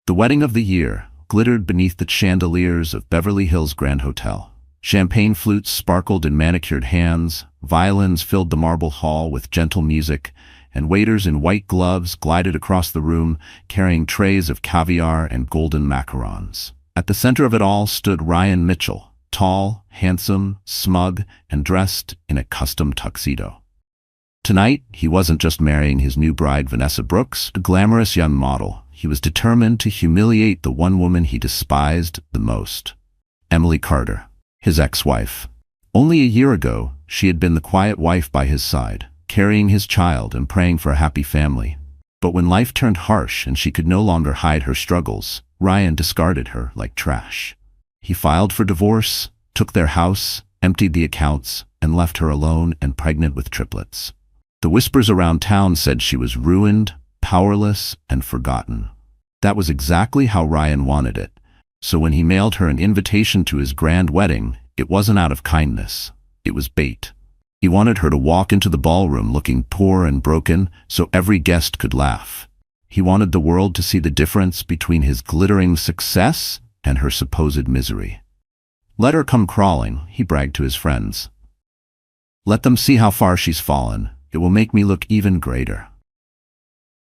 The wedding of the year glittered beneath the chandeliers of Beverly Hills Grand Hotel. Champagne flutes sparkled in manicured hands, violins filled the marble hall with gentle music, and waiters in white gloves glided across the room carrying trays of caviar and golden macarons. At the center of it all stood Ryan Mitchell, tall, handsome, smug, and dressed in a custom tuxedo. Tonight, he wasn't just marrying his new bride Vanessa Brooks, a glamorous young model. He was determined to humiliate the one woman he despised the most, Emily Carter, his ex-wife. Only a year ago, she had been the quiet wife by his side, carrying his child and praying for a happy family. But when life turned harsh and she could no longer hide her struggles, Ryan discarded her like trash. He filed for divorce, took their house, emptied the accounts, and left her alone and pregnant with triplets. The whispers around town said she was ruined, powerless, and forgotten. That was exactly how Ryan wanted it. So when he mailed her an invitation to his grand wedding, it wasn't out of kindness. It was bait. He wanted her to walk into the ballroom looking poor and broken so every guest could laugh. He wanted the world to see the difference between his glittering success and her supposed misery. "Let her come crawling," he bragged to his friends. "Let them see how far she's fallen. It will make me look even greater."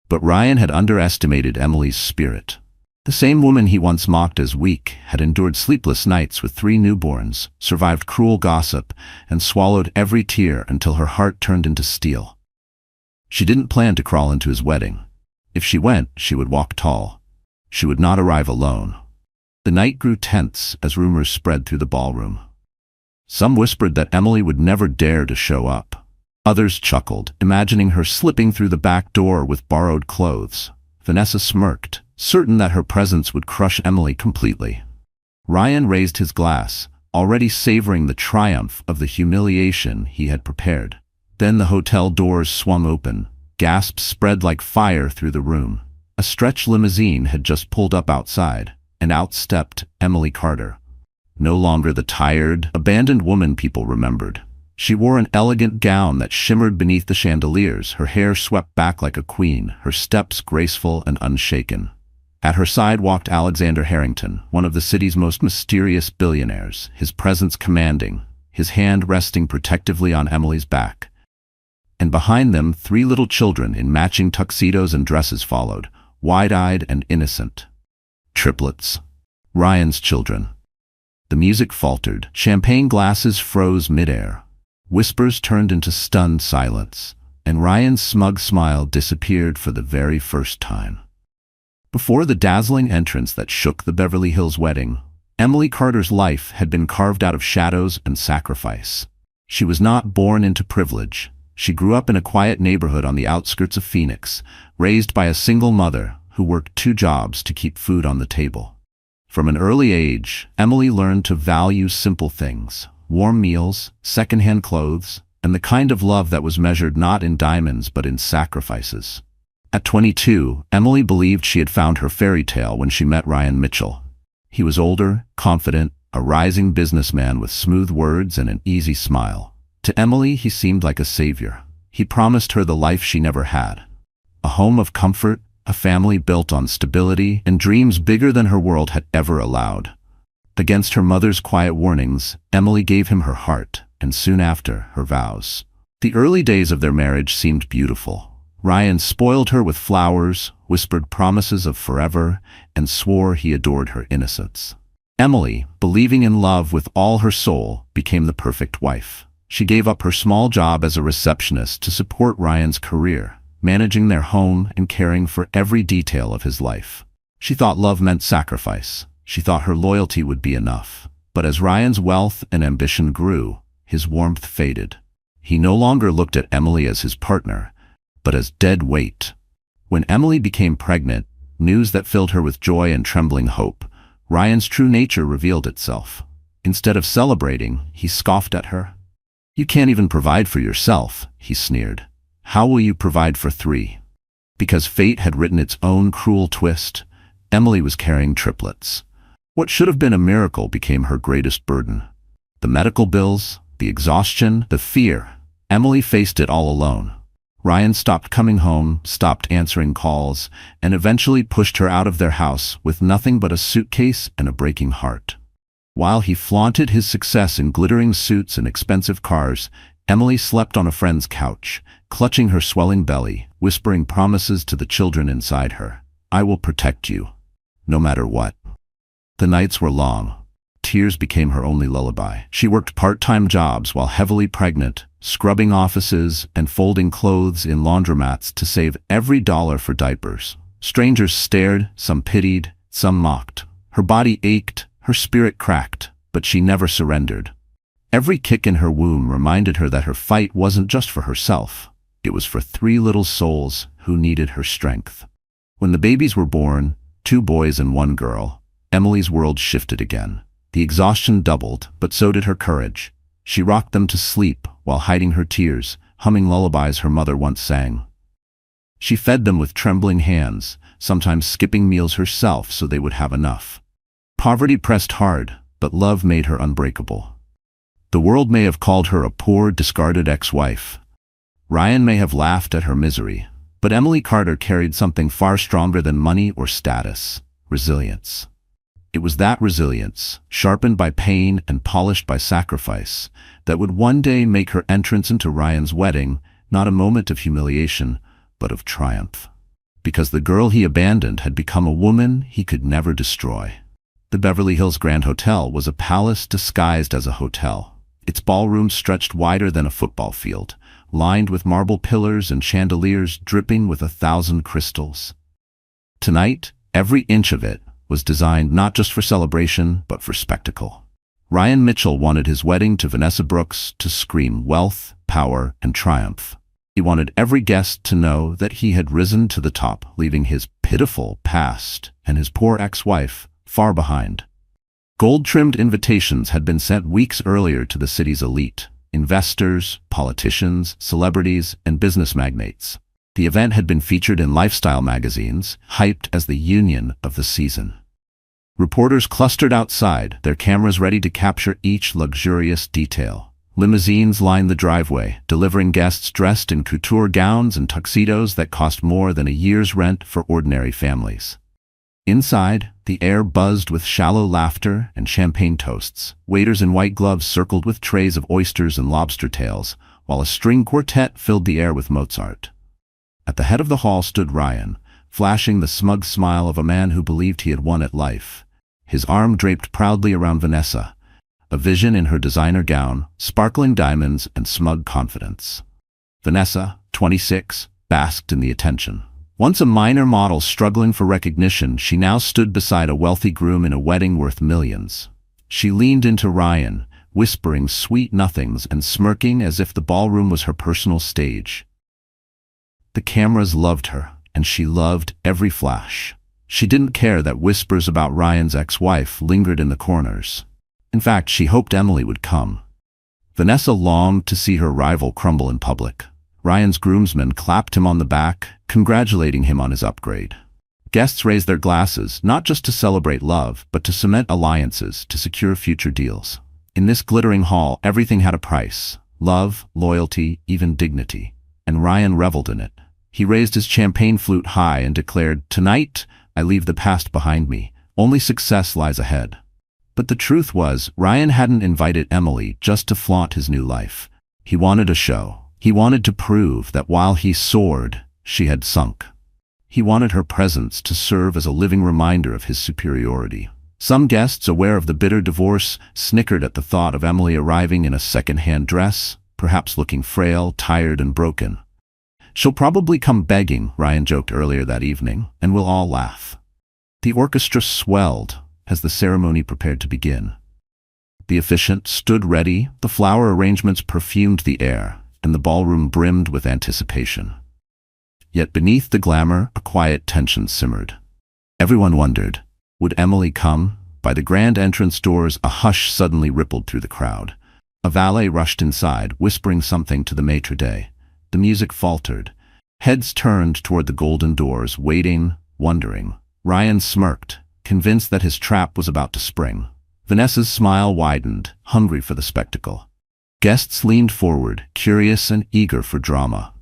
But Ryan had underestimated Emily's spirit. The same woman he once mocked as weak had endured sleepless nights with 3 newborns, survived cruel gossip, and swallowed every tear until her heart turned into steel. She didn't plan to crawl into his wedding. If she went, she would walk tall. She would not arrive alone. The night grew tense as rumors spread through the ballroom. Some whispered that Emily would never dare to show up. Others chuckled, imagining her slipping through the back door with borrowed clothes. Vanessa smirked, certain that her presence would crush Emily completely. Ryan raised his glass, already savoring the triumph of the humiliation he had prepared. Then the hotel doors swung open. Gasps spread like fire through the room. A stretch limousine had just pulled up outside, and out stepped Emily Carter. No longer the tired, abandoned woman people remembered. She wore an elegant gown that shimmered beneath the chandeliers, her hair swept back like a queen, her steps graceful and unshaken. At her side walked Alexander Harrington, one of the city's most mysterious billionaires, his presence commanding, his hand resting protectively on Emily's back. And behind them, 3 little children in matching tuxedos and dresses followed, wide-eyed and innocent. Triplets. Ryan's children. The music faltered. Champagne glasses froze midair. Whispers turned into stunned silence, and Ryan's smug smile disappeared for the very first time. Before the dazzling entrance that shook the Beverly Hills wedding, Emily Carter's life had been carved out of shadows and sacrifice. She was not born into privilege. She grew up in a quiet neighborhood on the outskirts of Phoenix, raised by a single mother who worked 2 jobs to keep food on the table. From an early age, Emily learned to value simple things: warm meals, secondhand clothes, and the kind of love that was measured not in diamonds but in sacrifices. At 22, Emily believed she had found her fairy tale when she met Ryan Mitchell. He was older, confident, a rising businessman with smooth words and an easy smile. To Emily, he seemed like a savior. He promised her the life she never had. A home of comfort, a family built on stability, and dreams bigger than her world had ever allowed. Against her mother's quiet warnings, Emily gave him her heart, and soon after, her vows. The early days of their marriage seemed beautiful. Ryan spoiled her with flowers, whispered promises of forever, and swore he adored her innocence. Emily, believing in love with all her soul, became the perfect wife. She gave up her small job as a receptionist to support Ryan's career, managing their home and caring for every detail of his life. She thought love meant sacrifice. She thought her loyalty would be enough. But as Ryan's wealth and ambition grew, his warmth faded. He no longer looked at Emily as his partner, but as dead weight. When Emily became pregnant, news that filled her with joy and trembling hope, Ryan's true nature revealed itself. Instead of celebrating, he scoffed at her. "You can't even provide for yourself," he sneered. "How will you provide for 3? Because fate had written its own cruel twist, Emily was carrying triplets. What should have been a miracle became her greatest burden. The medical bills, the exhaustion, the fear. Emily faced it all alone. Ryan stopped coming home, stopped answering calls, and eventually pushed her out of their house with nothing but a suitcase and a breaking heart. While he flaunted his success in glittering suits and expensive cars, Emily slept on a friend's couch, clutching her swelling belly, whispering promises to the children inside her. "I will protect you, no matter what." The nights were long. Tears became her only lullaby. She worked part-time jobs while heavily pregnant, scrubbing offices and folding clothes in laundromats to save every dollar for diapers. Strangers stared, some pitied, some mocked. Her body ached, her spirit cracked, but she never surrendered. Every kick in her womb reminded her that her fight wasn't just for herself. It was for 3 little souls who needed her strength. When the babies were born, 2 boys and 1 girl, Emily's world shifted again. The exhaustion doubled, but so did her courage. She rocked them to sleep while hiding her tears, humming lullabies her mother once sang. She fed them with trembling hands, sometimes skipping meals herself so they would have enough. Poverty pressed hard, but love made her unbreakable. The world may have called her a poor, discarded ex-wife. Ryan may have laughed at her misery, but Emily Carter carried something far stronger than money or status: resilience. It was that resilience, sharpened by pain and polished by sacrifice, that would one day make her entrance into Ryan's wedding not a moment of humiliation, but of triumph. Because the girl he abandoned had become a woman he could never destroy. The Beverly Hills Grand Hotel was a palace disguised as a hotel. Its ballroom stretched wider than a football field, lined with marble pillars and chandeliers dripping with 1,000 crystals. Tonight, every inch of it was designed not just for celebration, but for spectacle. Ryan Mitchell wanted his wedding to Vanessa Brooks to scream wealth, power, and triumph. He wanted every guest to know that he had risen to the top, leaving his pitiful past and his poor ex-wife far behind. Gold-trimmed invitations had been sent weeks earlier to the city's elite: investors, politicians, celebrities, and business magnates. The event had been featured in lifestyle magazines, hyped as the union of the season. Reporters clustered outside, their cameras ready to capture each luxurious detail. Limousines lined the driveway, delivering guests dressed in couture gowns and tuxedos that cost more than a year's rent for ordinary families. Inside, the air buzzed with shallow laughter and champagne toasts. Waiters in white gloves circled with trays of oysters and lobster tails, while a string quartet filled the air with Mozart. At the head of the hall stood Ryan, flashing the smug smile of a man who believed he had won at life. His arm draped proudly around Vanessa, a vision in her designer gown, sparkling diamonds, and smug confidence. Vanessa, 26, basked in the attention. Once a minor model struggling for recognition, she now stood beside a wealthy groom in a wedding worth millions. She leaned into Ryan, whispering sweet nothings and smirking as if the ballroom was her personal stage. The cameras loved her, and she loved every flash. She didn't care that whispers about Ryan's ex-wife lingered in the corners. In fact, she hoped Emily would come. Vanessa longed to see her rival crumble in public. Ryan's groomsmen clapped him on the back, congratulating him on his upgrade. Guests raised their glasses, not just to celebrate love, but to cement alliances, to secure future deals. In this glittering hall, everything had a price: love, loyalty, even dignity. And Ryan reveled in it. He raised his champagne flute high and declared, "Tonight, I leave the past behind me. Only success lies ahead." But the truth was, Ryan hadn't invited Emily just to flaunt his new life. He wanted a show. He wanted to prove that while he soared, she had sunk. He wanted her presence to serve as a living reminder of his superiority. Some guests, aware of the bitter divorce, snickered at the thought of Emily arriving in a second-hand dress, perhaps looking frail, tired, and broken. "She'll probably come begging," Ryan joked earlier that evening, and we'll all laugh. The orchestra swelled as the ceremony prepared to begin. The officiant stood ready, the flower arrangements perfumed the air, and the ballroom brimmed with anticipation. Yet beneath the glamour, a quiet tension simmered. Everyone wondered, would Emily come? By the grand entrance doors, a hush suddenly rippled through the crowd. A valet rushed inside, whispering something to the maitre d'. The music faltered. Heads turned toward the golden doors, waiting, wondering. Ryan smirked, convinced that his trap was about to spring. Vanessa's smile widened, hungry for the spectacle. Guests leaned forward, curious and eager for drama.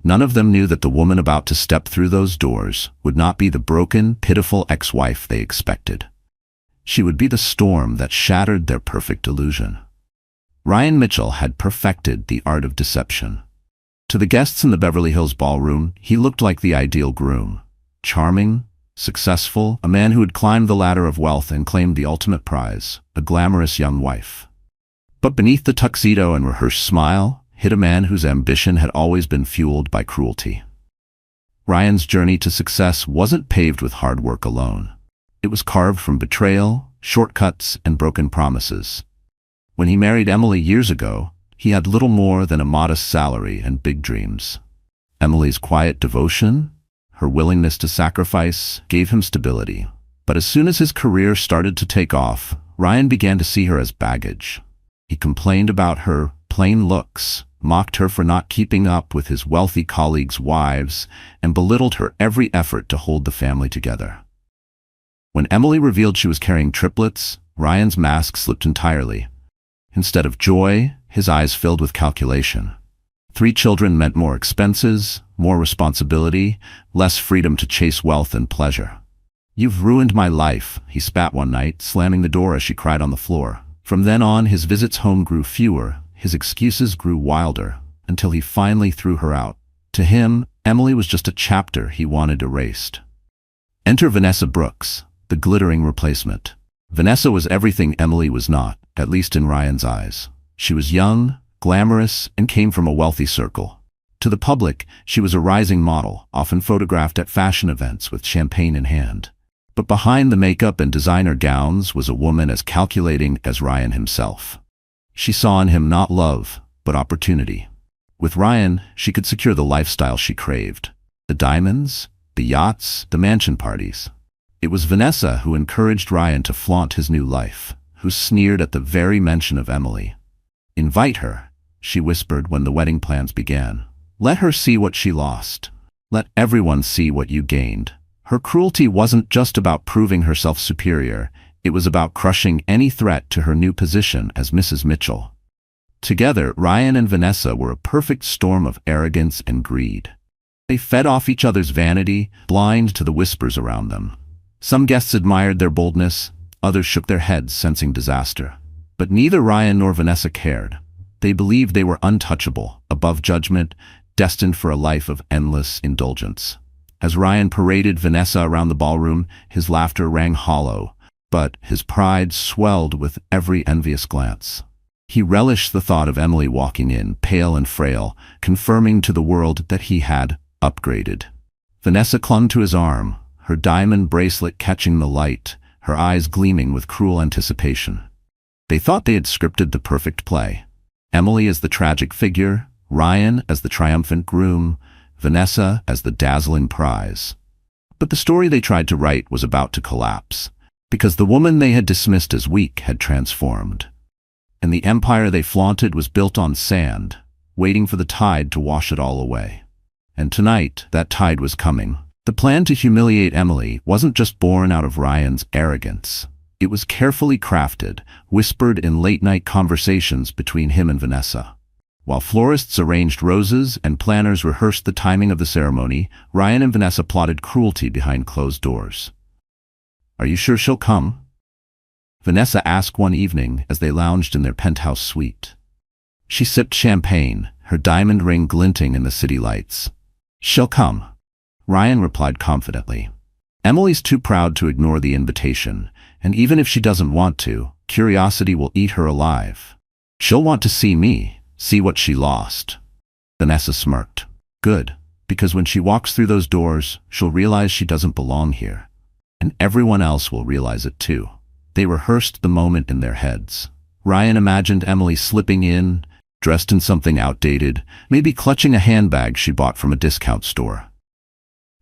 None of them knew that the woman about to step through those doors would not be the broken, pitiful ex-wife they expected. She would be the storm that shattered their perfect illusion. Ryan Mitchell had perfected the art of deception. To the guests in the Beverly Hills ballroom, he looked like the ideal groom. Charming, successful, a man who had climbed the ladder of wealth and claimed the ultimate prize, a glamorous young wife. But beneath the tuxedo and rehearsed smile hid a man whose ambition had always been fueled by cruelty. Ryan's journey to success wasn't paved with hard work alone. It was carved from betrayal, shortcuts, and broken promises. When he married Emily years ago, he had little more than a modest salary and big dreams. Emily's quiet devotion, her willingness to sacrifice, gave him stability. But as soon as his career started to take off, Ryan began to see her as baggage. He complained about her plain looks, mocked her for not keeping up with his wealthy colleagues' wives, and belittled her every effort to hold the family together. When Emily revealed she was carrying triplets, Ryan's mask slipped entirely. Instead of joy, his eyes filled with calculation. 3 children meant more expenses, more responsibility, less freedom to chase wealth and pleasure. "You've ruined my life," he spat one night, slamming the door as she cried on the floor. From then on, his visits home grew fewer, his excuses grew wilder, until he finally threw her out. To him, Emily was just a chapter he wanted erased. Enter Vanessa Brooks, the glittering replacement. Vanessa was everything Emily was not, at least in Ryan's eyes. She was young, glamorous, and came from a wealthy circle. To the public, she was a rising model, often photographed at fashion events with champagne in hand. But behind the makeup and designer gowns was a woman as calculating as Ryan himself. She saw in him not love, but opportunity. With Ryan, she could secure the lifestyle she craved. The diamonds, the yachts, the mansion parties. It was Vanessa who encouraged Ryan to flaunt his new life, who sneered at the very mention of Emily. "Invite her," she whispered when the wedding plans began. "Let her see what she lost. Let everyone see what you gained." Her cruelty wasn't just about proving herself superior, it was about crushing any threat to her new position as Mrs. Mitchell. Together, Ryan and Vanessa were a perfect storm of arrogance and greed. They fed off each other's vanity, blind to the whispers around them. Some guests admired their boldness, others shook their heads, sensing disaster. But neither Ryan nor Vanessa cared. They believed they were untouchable, above judgment, destined for a life of endless indulgence. As Ryan paraded Vanessa around the ballroom, his laughter rang hollow, but his pride swelled with every envious glance. He relished the thought of Emily walking in, pale and frail, confirming to the world that he had upgraded. Vanessa clung to his arm, her diamond bracelet catching the light, her eyes gleaming with cruel anticipation. They thought they had scripted the perfect play. Emily as the tragic figure, Ryan as the triumphant groom, Vanessa as the dazzling prize. But the story they tried to write was about to collapse, because the woman they had dismissed as weak had transformed. And the empire they flaunted was built on sand, waiting for the tide to wash it all away. And tonight, that tide was coming. The plan to humiliate Emily wasn't just born out of Ryan's arrogance. It was carefully crafted, whispered in late-night conversations between him and Vanessa. While florists arranged roses and planners rehearsed the timing of the ceremony, Ryan and Vanessa plotted cruelty behind closed doors. "Are you sure she'll come?" Vanessa asked one evening as they lounged in their penthouse suite. She sipped champagne, her diamond ring glinting in the city lights. "She'll come," Ryan replied confidently. "Emily's too proud to ignore the invitation, and even if she doesn't want to, curiosity will eat her alive. She'll want to see me. See what she lost." Vanessa smirked. "Good, because when she walks through those doors, she'll realize she doesn't belong here. And everyone else will realize it too." They rehearsed the moment in their heads. Ryan imagined Emily slipping in, dressed in something outdated, maybe clutching a handbag she bought from a discount store.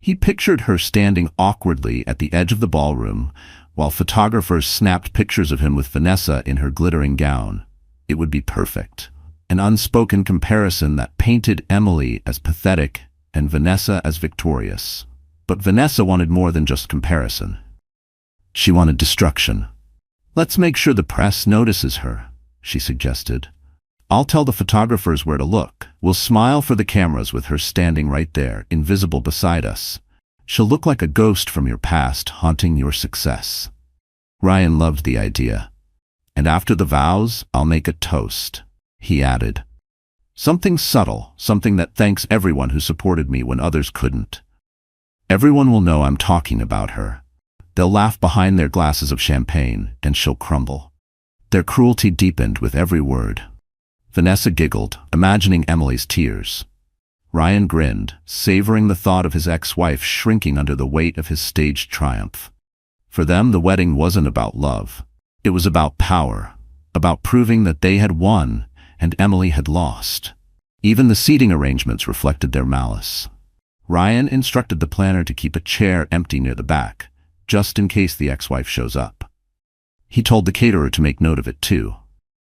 He pictured her standing awkwardly at the edge of the ballroom, while photographers snapped pictures of him with Vanessa in her glittering gown. It would be perfect. An unspoken comparison that painted Emily as pathetic and Vanessa as victorious. But Vanessa wanted more than just comparison. She wanted destruction. "Let's make sure the press notices her," she suggested. I'll tell the photographers where to look. We'll smile for the cameras with her standing right there, invisible beside us. She'll look like a ghost from your past, haunting your success." Ryan loved the idea. "And after the vows, I'll make a toast," he added. "Something subtle, something that thanks everyone who supported me when others couldn't. Everyone will know I'm talking about her. They'll laugh behind their glasses of champagne, and she'll crumble." Their cruelty deepened with every word. Vanessa giggled, imagining Emily's tears. Ryan grinned, savoring the thought of his ex-wife shrinking under the weight of his staged triumph. For them, the wedding wasn't about love. It was about power, about proving that they had won and Emily had lost. Even the seating arrangements reflected their malice. Ryan instructed the planner to keep a chair empty near the back, just in case the ex-wife shows up. He told the caterer to make note of it too.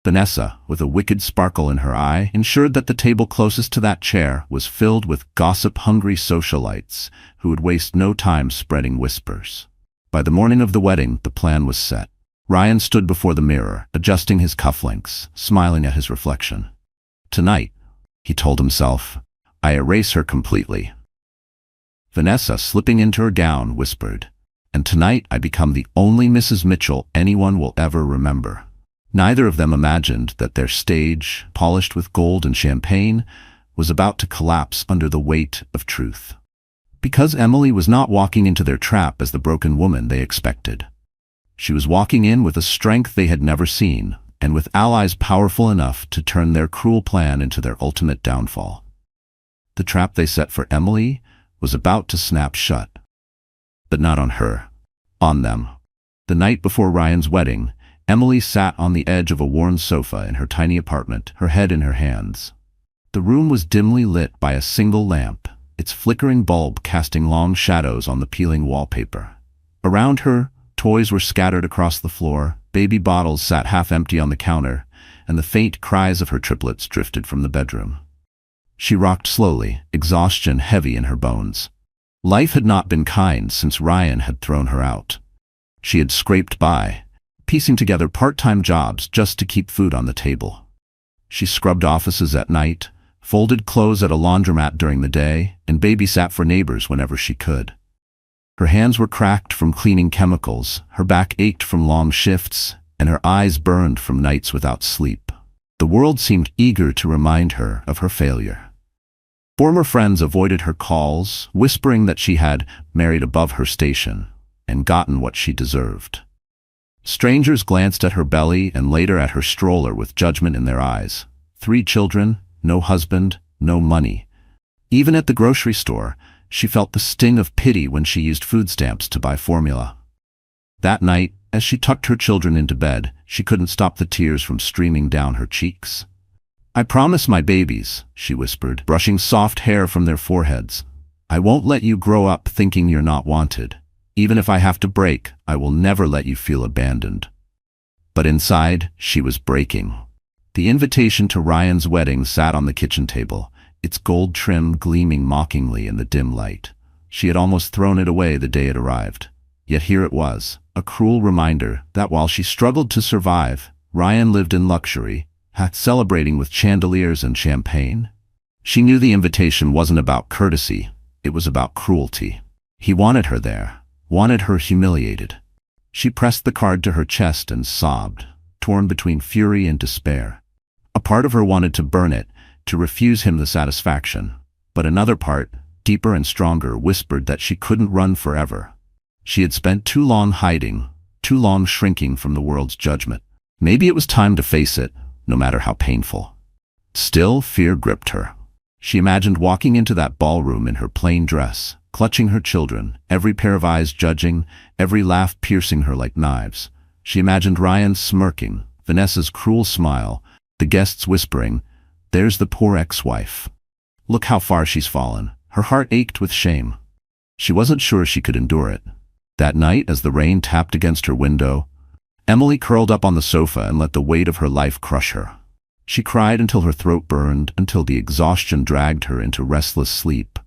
Vanessa, with a wicked sparkle in her eye, ensured that the table closest to that chair was filled with gossip-hungry socialites who would waste no time spreading whispers. By the morning of the wedding, the plan was set. Ryan stood before the mirror, adjusting his cufflinks, smiling at his reflection. "Tonight," he told himself, "I erase her completely." Vanessa, slipping into her gown, whispered, "And tonight I become the only Mrs. Mitchell anyone will ever remember." Neither of them imagined that their stage, polished with gold and champagne, was about to collapse under the weight of truth. Because Emily was not walking into their trap as the broken woman they expected. She was walking in with a strength they had never seen, and with allies powerful enough to turn their cruel plan into their ultimate downfall. The trap they set for Emily was about to snap shut. But not on her. On them. The night before Ryan's wedding, Emily sat on the edge of a worn sofa in her tiny apartment, her head in her hands. The room was dimly lit by a single lamp, its flickering bulb casting long shadows on the peeling wallpaper. Around her, toys were scattered across the floor, baby bottles sat half empty on the counter, and the faint cries of her triplets drifted from the bedroom. She rocked slowly, exhaustion heavy in her bones. Life had not been kind since Ryan had thrown her out. She had scraped by, piecing together part-time jobs just to keep food on the table. She scrubbed offices at night, folded clothes at a laundromat during the day, and babysat for neighbors whenever she could. Her hands were cracked from cleaning chemicals, her back ached from long shifts, and her eyes burned from nights without sleep. The world seemed eager to remind her of her failure. Former friends avoided her calls, whispering that she had married above her station and gotten what she deserved. Strangers glanced at her belly and later at her stroller with judgment in their eyes. 3 children, no husband, no money. Even at the grocery store, she felt the sting of pity when she used food stamps to buy formula. That night, as she tucked her children into bed, she couldn't stop the tears from streaming down her cheeks. "I promise my babies," she whispered, brushing soft hair from their foreheads, "I won't let you grow up thinking you're not wanted. Even if I have to break, I will never let you feel abandoned." But inside, she was breaking. The invitation to Ryan's wedding sat on the kitchen table, its gold trim gleaming mockingly in the dim light. She had almost thrown it away the day it arrived. Yet here it was, a cruel reminder that while she struggled to survive, Ryan lived in luxury, celebrating with chandeliers and champagne. She knew the invitation wasn't about courtesy, it was about cruelty. He wanted her there, wanted her humiliated. She pressed the card to her chest and sobbed, torn between fury and despair. A part of her wanted to burn it, to refuse him the satisfaction, but another part, deeper and stronger, whispered that she couldn't run forever. She had spent too long hiding, too long shrinking from the world's judgment. Maybe it was time to face it, no matter how painful. Still, fear gripped her. She imagined walking into that ballroom in her plain dress, clutching her children, every pair of eyes judging, every laugh piercing her like knives. She imagined Ryan smirking, Vanessa's cruel smile, the guests whispering, "There's the poor ex-wife. Look how far she's fallen." Her heart ached with shame. She wasn't sure she could endure it. That night, as the rain tapped against her window, Emily curled up on the sofa and let the weight of her life crush her. She cried until her throat burned, until the exhaustion dragged her into restless sleep.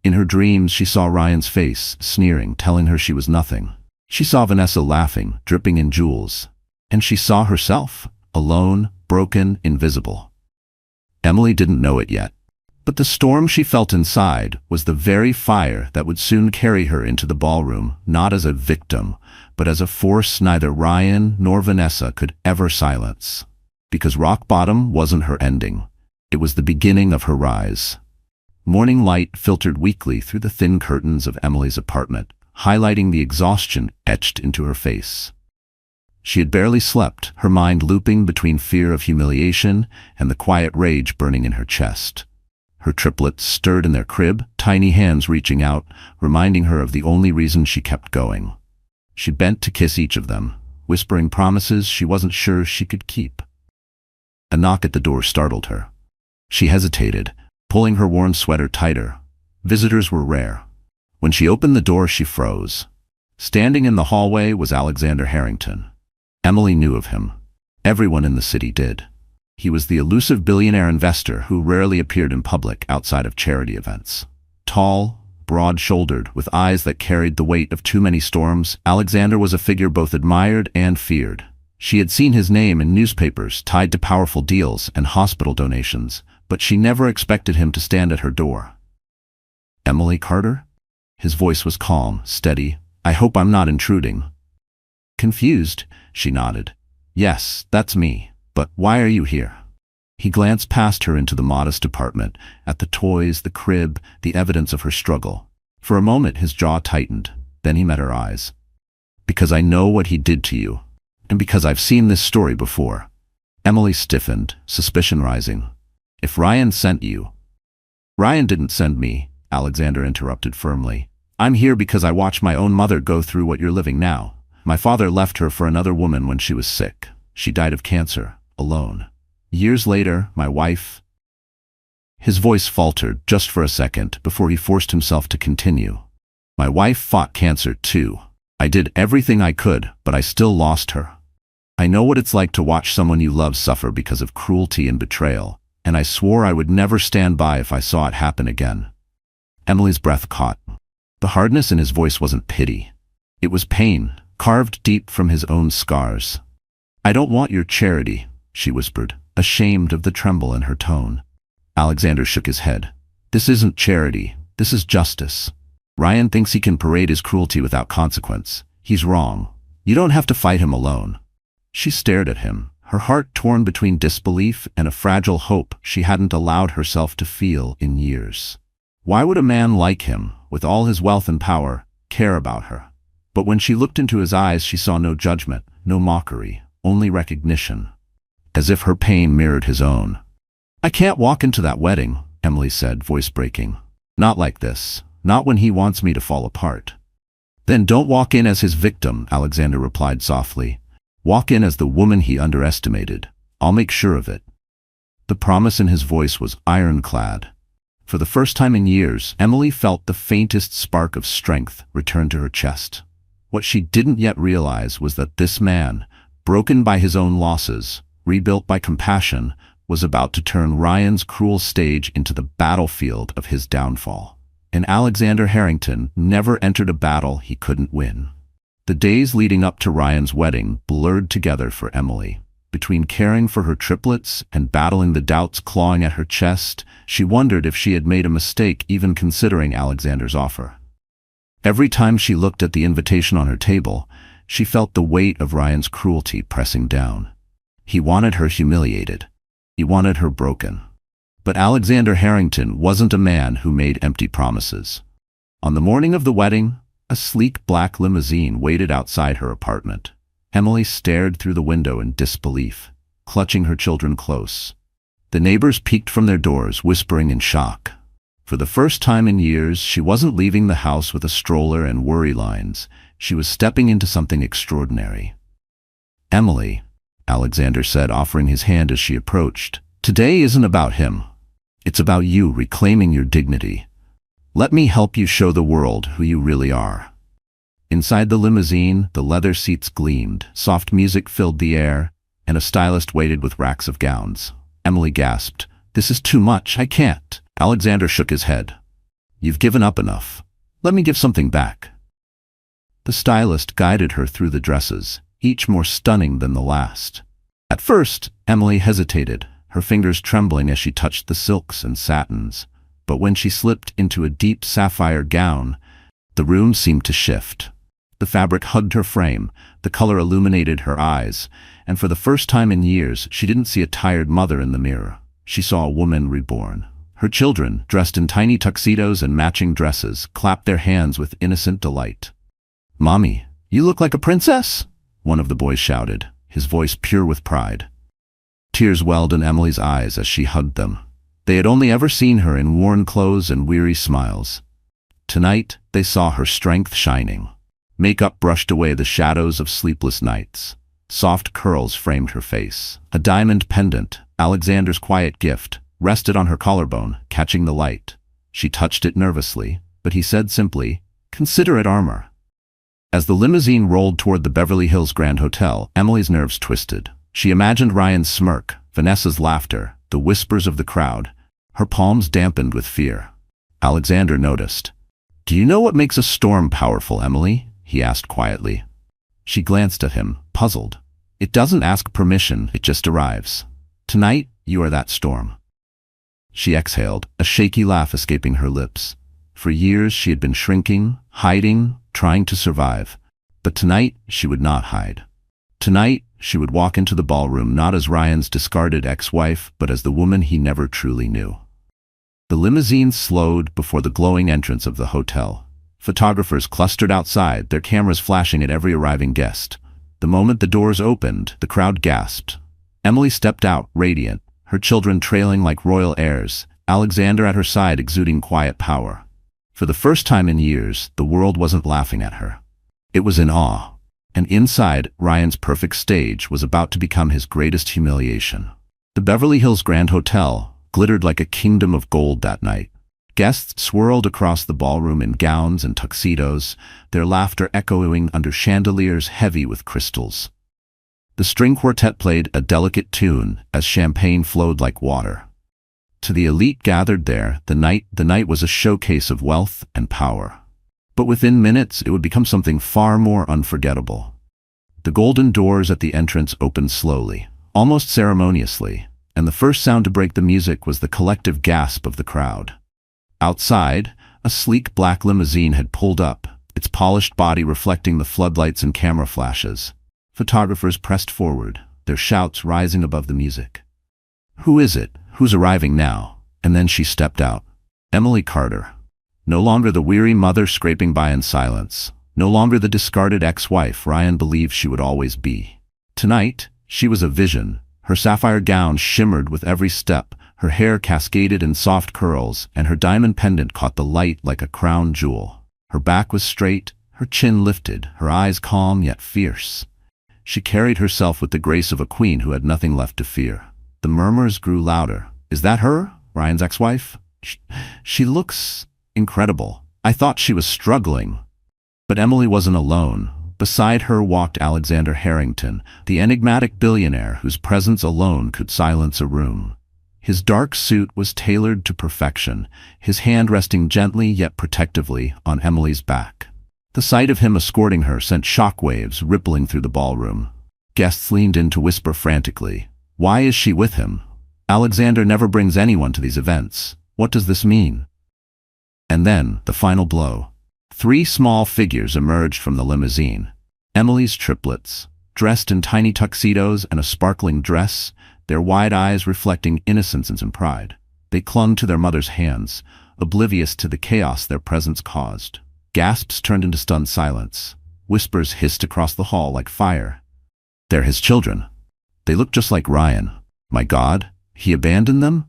In her dreams, she saw Ryan's face, sneering, telling her she was nothing. She saw Vanessa laughing, dripping in jewels. And she saw herself, alone, broken, invisible. Emily didn't know it yet. But the storm she felt inside was the very fire that would soon carry her into the ballroom, not as a victim, but as a force neither Ryan nor Vanessa could ever silence. Because rock bottom wasn't her ending. It was the beginning of her rise. Morning light filtered weakly through the thin curtains of Emily's apartment, highlighting the exhaustion etched into her face. She had barely slept, her mind looping between fear of humiliation and the quiet rage burning in her chest. Her triplets stirred in their crib, tiny hands reaching out, reminding her of the only reason she kept going. She bent to kiss each of them, whispering promises she wasn't sure she could keep. A knock at the door startled her. She hesitated, pulling her worn sweater tighter. Visitors were rare. When she opened the door, she froze. Standing in the hallway was Alexander Harrington. Emily knew of him. Everyone in the city did. He was the elusive billionaire investor who rarely appeared in public outside of charity events. Tall, broad-shouldered, with eyes that carried the weight of too many storms, Alexander was a figure both admired and feared. She had seen his name in newspapers tied to powerful deals and hospital donations, but she never expected him to stand at her door. "Emily Carter?" His voice was calm, steady. "I hope I'm not intruding." Confused, she nodded. "Yes, that's me. But why are you here?" He glanced past her into the modest apartment, at the toys, the crib, the evidence of her struggle. For a moment his jaw tightened, then he met her eyes. "Because I know what he did to you, and because I've seen this story before." Emily stiffened, suspicion rising. "If Ryan sent you—" "Ryan didn't send me," Alexander interrupted firmly. "I'm here because I watched my own mother go through what you're living now. My father left her for another woman when she was sick. She died of cancer, alone. Years later, my wife—" His voice faltered just for a second before he forced himself to continue. "My wife fought cancer too. I did everything I could, but I still lost her. I know what it's like to watch someone you love suffer because of cruelty and betrayal, and I swore I would never stand by if I saw it happen again." Emily's breath caught. The hardness in his voice wasn't pity. It was pain, carved deep from his own scars. "I don't want your charity," she whispered, ashamed of the tremble in her tone. Alexander shook his head. "This isn't charity. This is justice. Ryan thinks he can parade his cruelty without consequence. He's wrong. You don't have to fight him alone." She stared at him, her heart torn between disbelief and a fragile hope she hadn't allowed herself to feel in years. Why would a man like him, with all his wealth and power, care about her? But when she looked into his eyes, she saw no judgment, no mockery, only recognition. As if her pain mirrored his own. "I can't walk into that wedding," Emily said, voice breaking. "Not like this. Not when he wants me to fall apart." "Then don't walk in as his victim," Alexander replied softly. "Walk in as the woman he underestimated. I'll make sure of it." The promise in his voice was ironclad. For the first time in years, Emily felt the faintest spark of strength return to her chest. What she didn't yet realize was that this man, broken by his own losses, rebuilt by compassion, was about to turn Ryan's cruel stage into the battlefield of his downfall. And Alexander Harrington never entered a battle he couldn't win. The days leading up to Ryan's wedding blurred together for Emily. Between caring for her triplets and battling the doubts clawing at her chest, she wondered if she had made a mistake even considering Alexander's offer. Every time she looked at the invitation on her table, she felt the weight of Ryan's cruelty pressing down. He wanted her humiliated. He wanted her broken. But Alexander Harrington wasn't a man who made empty promises. On the morning of the wedding, a sleek black limousine waited outside her apartment. Emily stared through the window in disbelief, clutching her children close. The neighbors peeked from their doors, whispering in shock. For the first time in years, she wasn't leaving the house with a stroller and worry lines. She was stepping into something extraordinary. "Emily," Alexander said, offering his hand as she approached, "today isn't about him. It's about you reclaiming your dignity. Let me help you show the world who you really are." Inside the limousine, the leather seats gleamed, soft music filled the air, and a stylist waited with racks of gowns. Emily gasped, "This is too much, I can't." Alexander shook his head. "You've given up enough. Let me give something back." The stylist guided her through the dresses, each more stunning than the last. At first, Emily hesitated, her fingers trembling as she touched the silks and satins. But when she slipped into a deep sapphire gown, the room seemed to shift. The fabric hugged her frame, the color illuminated her eyes, and for the first time in years, she didn't see a tired mother in the mirror. She saw a woman reborn. Her children, dressed in tiny tuxedos and matching dresses, clapped their hands with innocent delight. "Mommy, you look like a princess!" one of the boys shouted, his voice pure with pride. Tears welled in Emily's eyes as she hugged them. They had only ever seen her in worn clothes and weary smiles. Tonight, they saw her strength shining. Makeup brushed away the shadows of sleepless nights. Soft curls framed her face. A diamond pendant, Alexander's quiet gift, rested on her collarbone, catching the light. She touched it nervously, but he said simply, "Consider it armor." As the limousine rolled toward the Beverly Hills Grand Hotel, Emily's nerves twisted. She imagined Ryan's smirk, Vanessa's laughter, the whispers of the crowd. Her palms dampened with fear. Alexander noticed. "Do you know what makes a storm powerful, Emily?" he asked quietly. She glanced at him, puzzled. "It doesn't ask permission, it just arrives. Tonight, you are that storm." She exhaled, a shaky laugh escaping her lips. For years she had been shrinking, hiding, trying to survive. But tonight, she would not hide. Tonight, she would walk into the ballroom not as Ryan's discarded ex-wife, but as the woman he never truly knew. The limousine slowed before the glowing entrance of the hotel. Photographers clustered outside, their cameras flashing at every arriving guest. The moment the doors opened, the crowd gasped. Emily stepped out, radiant, her children trailing like royal heirs, Alexander at her side exuding quiet power. For the first time in years, the world wasn't laughing at her. It was in awe. And inside, Ryan's perfect stage was about to become his greatest humiliation. The Beverly Hills Grand Hotel glittered like a kingdom of gold that night. Guests swirled across the ballroom in gowns and tuxedos, their laughter echoing under chandeliers heavy with crystals. The string quartet played a delicate tune as champagne flowed like water. To the elite gathered there, the night was a showcase of wealth and power. But within minutes, it would become something far more unforgettable. The golden doors at the entrance opened slowly, almost ceremoniously, and the first sound to break the music was the collective gasp of the crowd. Outside, a sleek black limousine had pulled up, its polished body reflecting the floodlights and camera flashes. Photographers pressed forward, their shouts rising above the music. "Who is it? Who's arriving now?" And then she stepped out. Emily Carter. No longer the weary mother scraping by in silence. No longer the discarded ex-wife Ryan believed she would always be. Tonight, she was a vision. Her sapphire gown shimmered with every step, her hair cascaded in soft curls, and her diamond pendant caught the light like a crown jewel. Her back was straight, her chin lifted, her eyes calm yet fierce. She carried herself with the grace of a queen who had nothing left to fear. The murmurs grew louder. "Is that her? Ryan's ex-wife? She looks incredible. I thought she was struggling." But Emily wasn't alone. Beside her walked Alexander Harrington, the enigmatic billionaire whose presence alone could silence a room. His dark suit was tailored to perfection, his hand resting gently yet protectively on Emily's back. The sight of him escorting her sent shockwaves rippling through the ballroom. Guests leaned in to whisper frantically, "Why is she with him? Alexander never brings anyone to these events. What does this mean?" And then, the final blow. 3 small figures emerged from the limousine. Emily's triplets, dressed in tiny tuxedos and a sparkling dress, their wide eyes reflecting innocence and pride. They clung to their mother's hands, oblivious to the chaos their presence caused. Gasps turned into stunned silence. Whispers hissed across the hall like fire. "They're his children. They look just like Ryan. My God, he abandoned them?"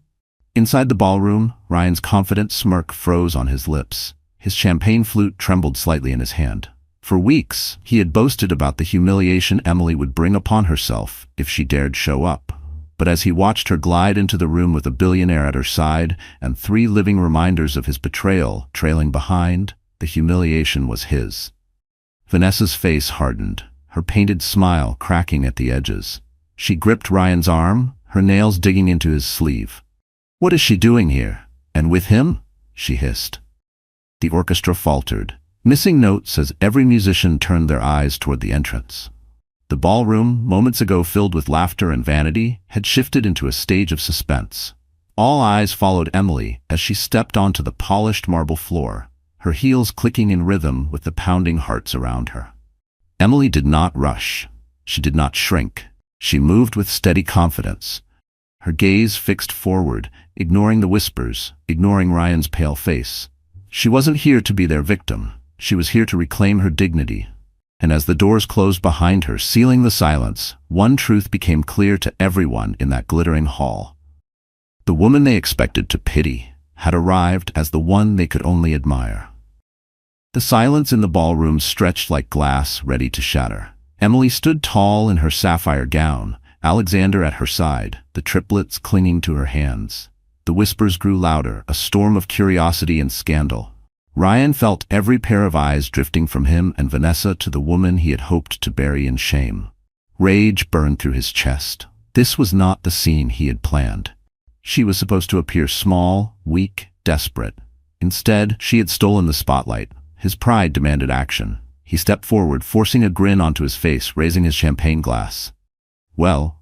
Inside the ballroom, Ryan's confident smirk froze on his lips. His champagne flute trembled slightly in his hand. For weeks, he had boasted about the humiliation Emily would bring upon herself if she dared show up. But as he watched her glide into the room with a billionaire at her side and 3 living reminders of his betrayal trailing behind, the humiliation was his. Vanessa's face hardened, her painted smile cracking at the edges. She gripped Ryan's arm, her nails digging into his sleeve. "What is she doing here? And with him?" she hissed. The orchestra faltered, missing notes as every musician turned their eyes toward the entrance. The ballroom, moments ago filled with laughter and vanity, had shifted into a stage of suspense. All eyes followed Emily as she stepped onto the polished marble floor, her heels clicking in rhythm with the pounding hearts around her. Emily did not rush. She did not shrink. She moved with steady confidence, her gaze fixed forward, ignoring the whispers, ignoring Ryan's pale face. She wasn't here to be their victim. She was here to reclaim her dignity. And as the doors closed behind her, sealing the silence, one truth became clear to everyone in that glittering hall. The woman they expected to pity had arrived as the one they could only admire. The silence in the ballroom stretched like glass ready to shatter. Emily stood tall in her sapphire gown, Alexander at her side, the triplets clinging to her hands. The whispers grew louder, a storm of curiosity and scandal. Ryan felt every pair of eyes drifting from him and Vanessa to the woman he had hoped to bury in shame. Rage burned through his chest. This was not the scene he had planned. She was supposed to appear small, weak, desperate. Instead, she had stolen the spotlight. His pride demanded action. He stepped forward, forcing a grin onto his face, raising his champagne glass. Well,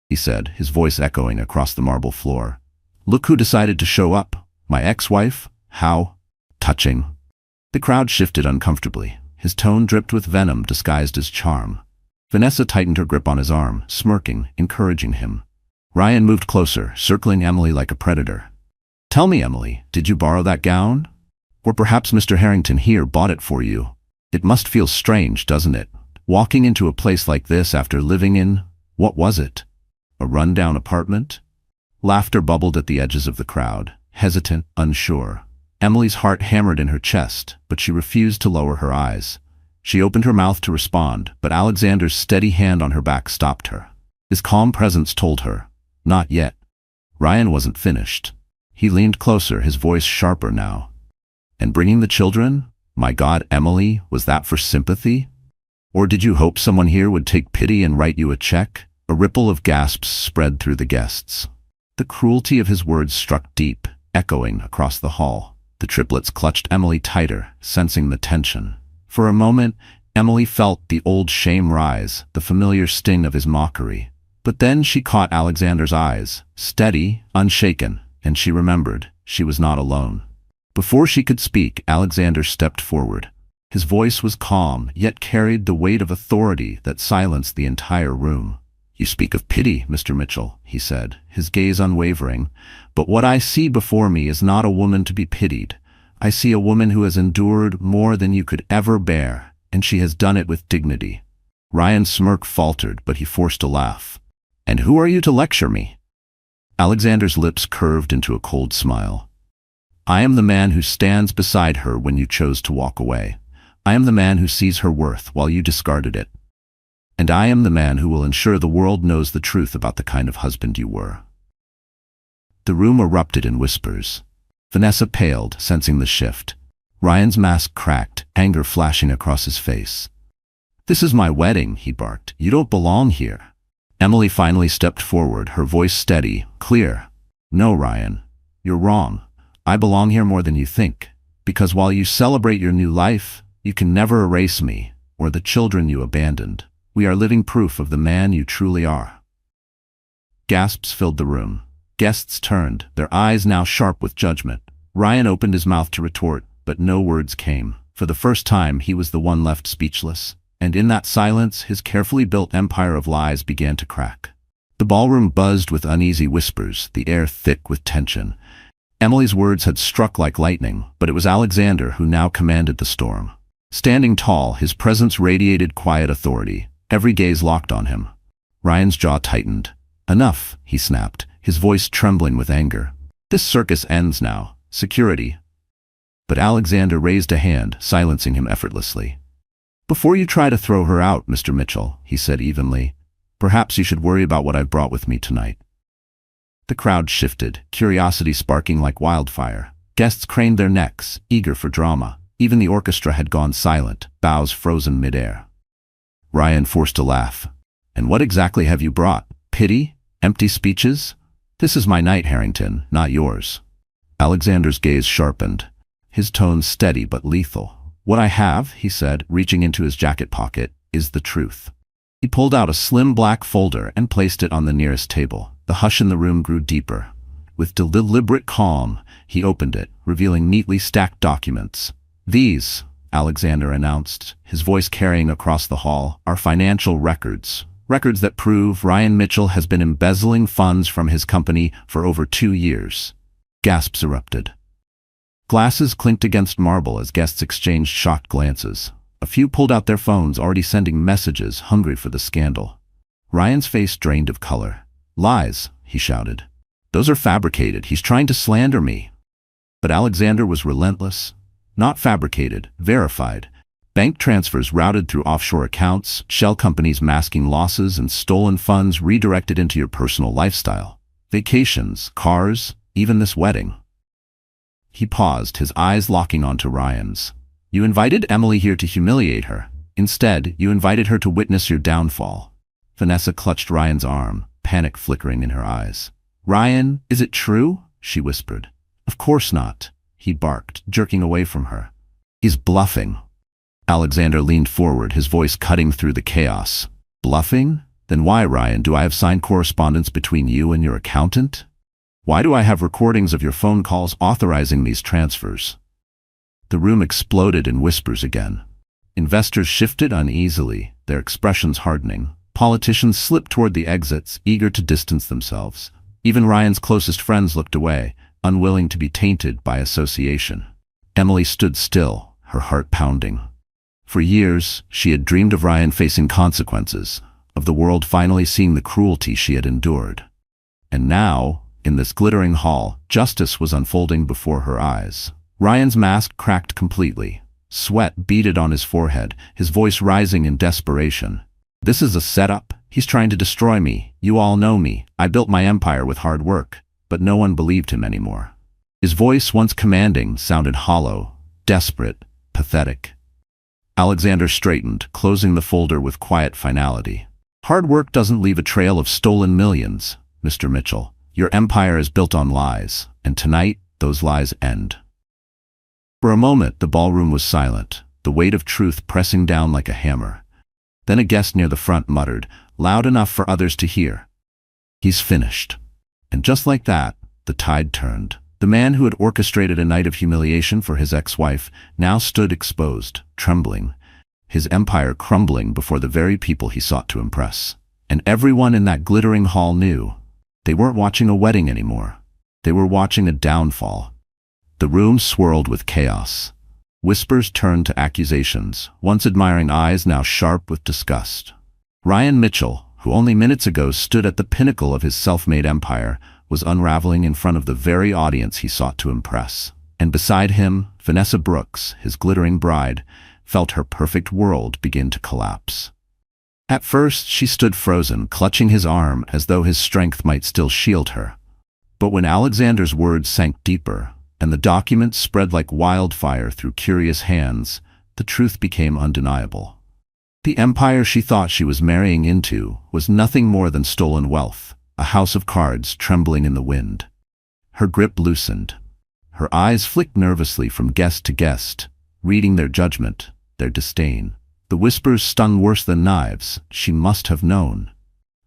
he said, his voice echoing across the marble floor. Look who decided to show up. My ex-wife? How touching. The crowd shifted uncomfortably. His tone dripped with venom disguised as charm. Vanessa tightened her grip on his arm, smirking, encouraging him. Ryan moved closer, circling Emily like a predator. Tell me, Emily, did you borrow that gown? Or perhaps Mr. Harrington here bought it for you? It must feel strange, doesn't it? Walking into a place like this after living in, what was it? A rundown apartment? Laughter bubbled at the edges of the crowd, hesitant, unsure. Emily's heart hammered in her chest, but she refused to lower her eyes. She opened her mouth to respond, but Alexander's steady hand on her back stopped her. His calm presence told her, not yet. Ryan wasn't finished. He leaned closer, his voice sharper now. And bringing the children? My God, Emily, was that for sympathy? Or did you hope someone here would take pity and write you a check? A ripple of gasps spread through the guests. The cruelty of his words struck deep, echoing across the hall. The triplets clutched Emily tighter, sensing the tension. For a moment, Emily felt the old shame rise, the familiar sting of his mockery. But then she caught Alexander's eyes, steady, unshaken, and she remembered she was not alone. Before she could speak, Alexander stepped forward. His voice was calm, yet carried the weight of authority that silenced the entire room. You speak of pity, Mr. Mitchell, he said, his gaze unwavering. But what I see before me is not a woman to be pitied. I see a woman who has endured more than you could ever bear, and she has done it with dignity. Ryan's smirk faltered, but he forced a laugh. And who are you to lecture me? Alexander's lips curved into a cold smile. I am the man who stands beside her when you chose to walk away. I am the man who sees her worth while you discarded it. And I am the man who will ensure the world knows the truth about the kind of husband you were. The room erupted in whispers. Vanessa paled, sensing the shift. Ryan's mask cracked, anger flashing across his face. This is my wedding, he barked. You don't belong here. Emily finally stepped forward, her voice steady, clear. No, Ryan, you're wrong. I belong here more than you think. Because while you celebrate your new life, you can never erase me, or the children you abandoned. We are living proof of the man you truly are. Gasps filled the room. Guests turned, their eyes now sharp with judgment. Ryan opened his mouth to retort, but no words came. For the first time, he was the one left speechless. And in that silence, his carefully built empire of lies began to crack. The ballroom buzzed with uneasy whispers, the air thick with tension. Emily's words had struck like lightning, but it was Alexander who now commanded the storm. Standing tall, his presence radiated quiet authority, every gaze locked on him. Ryan's jaw tightened. Enough, he snapped, his voice trembling with anger. This circus ends now. Security. But Alexander raised a hand, silencing him effortlessly. Before you try to throw her out, Mr. Mitchell, he said evenly, perhaps you should worry about what I've brought with me tonight. The crowd shifted, curiosity sparking like wildfire. Guests craned their necks, eager for drama. Even the orchestra had gone silent, bows frozen midair. Ryan forced a laugh. And what exactly have you brought? Pity? Empty speeches? This is my night, Harrington, not yours. Alexander's gaze sharpened, his tone steady but lethal. What I have, he said, reaching into his jacket pocket, is the truth. He pulled out a slim black folder and placed it on the nearest table. The hush in the room grew deeper. With deliberate calm, he opened it, revealing neatly stacked documents. "These," Alexander announced, his voice carrying across the hall, "are financial records. Records that prove Ryan Mitchell has been embezzling funds from his company for over 2 years." Gasps erupted. Glasses clinked against marble as guests exchanged shocked glances. A few pulled out their phones, already sending messages, hungry for the scandal. Ryan's face drained of color. "Lies," he shouted. "Those are fabricated. He's trying to slander me." But Alexander was relentless. Not fabricated, verified. Bank transfers routed through offshore accounts, shell companies masking losses, and stolen funds redirected into your personal lifestyle. Vacations, cars, even this wedding. He paused, his eyes locking onto Ryan's. "You invited Emily here to humiliate her. Instead, you invited her to witness your downfall." Vanessa clutched Ryan's arm, panic flickering in her eyes. "Ryan, is it true?" she whispered. "Of course not," he barked, jerking away from her. "He's bluffing." Alexander leaned forward, his voice cutting through the chaos. "Bluffing? Then why, Ryan, do I have signed correspondence between you and your accountant? Why do I have recordings of your phone calls authorizing these transfers?" The room exploded in whispers again. Investors shifted uneasily, their expressions hardening. Politicians slipped toward the exits, eager to distance themselves. Even Ryan's closest friends looked away, unwilling to be tainted by association. Emily stood still, her heart pounding. For years, she had dreamed of Ryan facing consequences, of the world finally seeing the cruelty she had endured. And now, in this glittering hall, justice was unfolding before her eyes. Ryan's mask cracked completely. Sweat beaded on his forehead, his voice rising in desperation. "This is a setup. He's trying to destroy me. You all know me. I built my empire with hard work." But no one believed him anymore. His voice, once commanding, sounded hollow, desperate, pathetic. Alexander straightened, closing the folder with quiet finality. "Hard work doesn't leave a trail of stolen millions, Mr. Mitchell. Your empire is built on lies, and tonight, those lies end." For a moment, the ballroom was silent, the weight of truth pressing down like a hammer. Then a guest near the front muttered, loud enough for others to hear, "He's finished." And just like that, the tide turned. The man who had orchestrated a night of humiliation for his ex-wife now stood exposed, trembling, his empire crumbling before the very people he sought to impress. And everyone in that glittering hall knew. They weren't watching a wedding anymore. They were watching a downfall. The room swirled with chaos. Whispers turned to accusations, once admiring eyes now sharp with disgust. Ryan Mitchell, who only minutes ago stood at the pinnacle of his self-made empire, was unraveling in front of the very audience he sought to impress. And beside him, Vanessa Brooks, his glittering bride, felt her perfect world begin to collapse. At first, she stood frozen, clutching his arm as though his strength might still shield her. But when Alexander's words sank deeper, and the documents spread like wildfire through curious hands, the truth became undeniable. The empire she thought she was marrying into was nothing more than stolen wealth, a house of cards trembling in the wind. Her grip loosened. Her eyes flicked nervously from guest to guest, reading their judgment, their disdain. The whispers stung worse than knives. She must have known.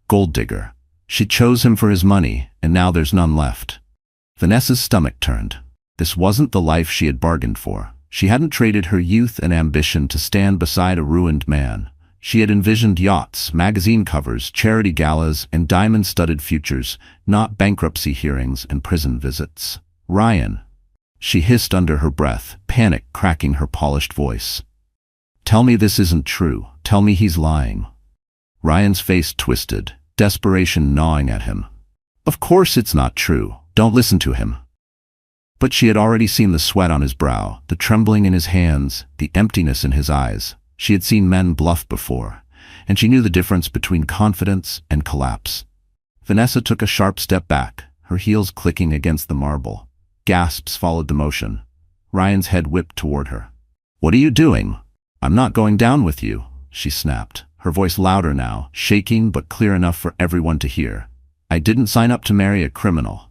Gold digger. She chose him for his money, and now there's none left. Vanessa's stomach turned. This wasn't the life she had bargained for. She hadn't traded her youth and ambition to stand beside a ruined man. She had envisioned yachts, magazine covers, charity galas, and diamond-studded futures, not bankruptcy hearings and prison visits. "Ryan," she hissed under her breath, panic cracking her polished voice. "Tell me this isn't true. Tell me he's lying." Ryan's face twisted, desperation gnawing at him. "Of course it's not true. Don't listen to him." But she had already seen the sweat on his brow, the trembling in his hands, the emptiness in his eyes. She had seen men bluff before, and she knew the difference between confidence and collapse. Vanessa took a sharp step back, her heels clicking against the marble. Gasps followed the motion. Ryan's head whipped toward her. "What are you doing?" "I'm not going down with you," she snapped, her voice louder now, shaking but clear enough for everyone to hear. "I didn't sign up to marry a criminal."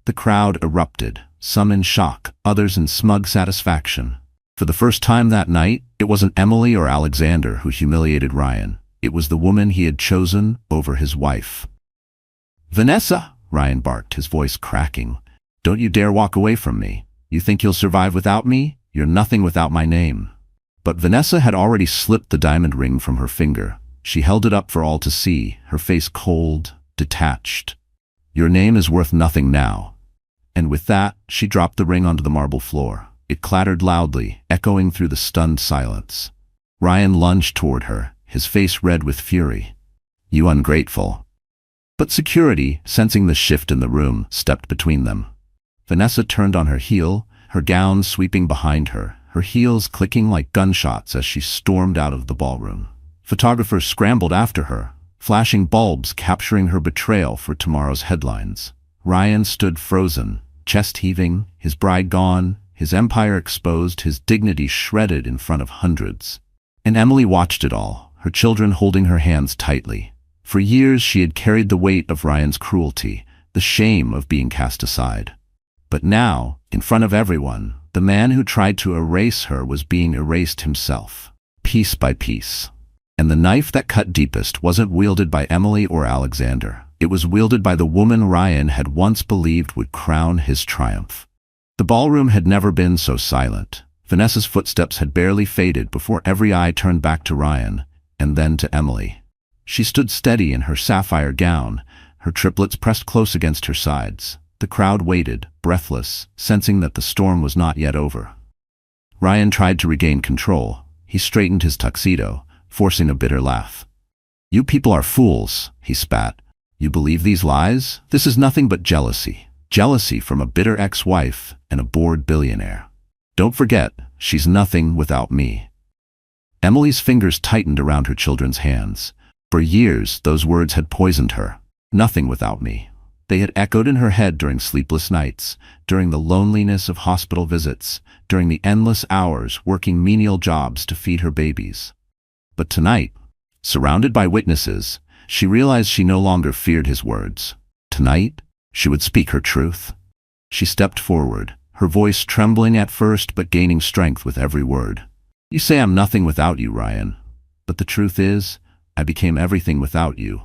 The crowd erupted, some in shock, others in smug satisfaction. For the first time that night, it wasn't Emily or Alexander who humiliated Ryan. It was the woman he had chosen over his wife. "Vanessa!" Ryan barked, his voice cracking. "Don't you dare walk away from me. You think you'll survive without me? You're nothing without my name." But Vanessa had already slipped the diamond ring from her finger. She held it up for all to see, her face cold, detached. "Your name is worth nothing now." And with that, she dropped the ring onto the marble floor. It clattered loudly, echoing through the stunned silence. Ryan lunged toward her, his face red with fury. "You ungrateful." But security, sensing the shift in the room, stepped between them. Vanessa turned on her heel, her gown sweeping behind her, her heels clicking like gunshots as she stormed out of the ballroom. Photographers scrambled after her, flashing bulbs capturing her betrayal for tomorrow's headlines. Ryan stood frozen, chest heaving, his bride gone, his empire exposed, his dignity shredded in front of hundreds. And Emily watched it all, her children holding her hands tightly. For years she had carried the weight of Ryan's cruelty, the shame of being cast aside. But now, in front of everyone, the man who tried to erase her was being erased himself, piece by piece. And the knife that cut deepest wasn't wielded by Emily or Alexander. It was wielded by the woman Ryan had once believed would crown his triumph. The ballroom had never been so silent. Vanessa's footsteps had barely faded before every eye turned back to Ryan, and then to Emily. She stood steady in her sapphire gown, her triplets pressed close against her sides. The crowd waited, breathless, sensing that the storm was not yet over. Ryan tried to regain control. He straightened his tuxedo, forcing a bitter laugh. "You people are fools," he spat. "You believe these lies? This is nothing but jealousy. Jealousy from a bitter ex-wife and a bored billionaire. Don't forget, she's nothing without me." Emily's fingers tightened around her children's hands. For years, those words had poisoned her. Nothing without me. They had echoed in her head during sleepless nights, during the loneliness of hospital visits, during the endless hours working menial jobs to feed her babies. But tonight, surrounded by witnesses, she realized she no longer feared his words. Tonight, she would speak her truth. She stepped forward, her voice trembling at first but gaining strength with every word. "You say I'm nothing without you, Ryan. But the truth is, I became everything without you."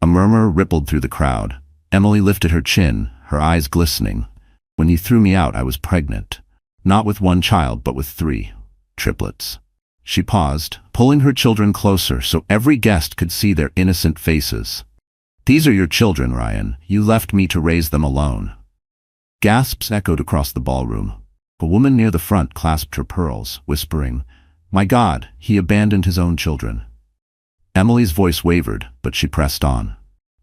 A murmur rippled through the crowd. Emily lifted her chin, her eyes glistening. "When you threw me out, I was pregnant. Not with one child, but with 3. Triplets." She paused, pulling her children closer so every guest could see their innocent faces. "These are your children, Ryan. You left me to raise them alone." Gasps echoed across the ballroom. A woman near the front clasped her pearls, whispering, "My God, he abandoned his own children." Emily's voice wavered, but she pressed on.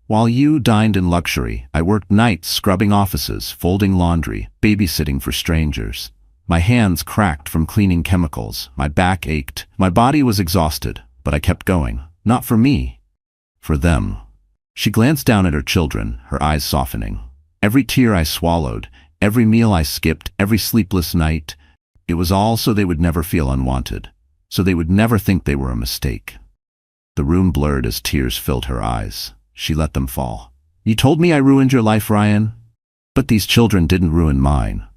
"While you dined in luxury, I worked nights scrubbing offices, folding laundry, babysitting for strangers. My hands cracked from cleaning chemicals, my back ached, my body was exhausted, but I kept going. Not for me, for them." She glanced down at her children, her eyes softening. "Every tear I swallowed, every meal I skipped, every sleepless night, it was all so they would never feel unwanted, so they would never think they were a mistake." The room blurred as tears filled her eyes. She let them fall. "You told me I ruined your life, Ryan. But these children didn't ruin mine.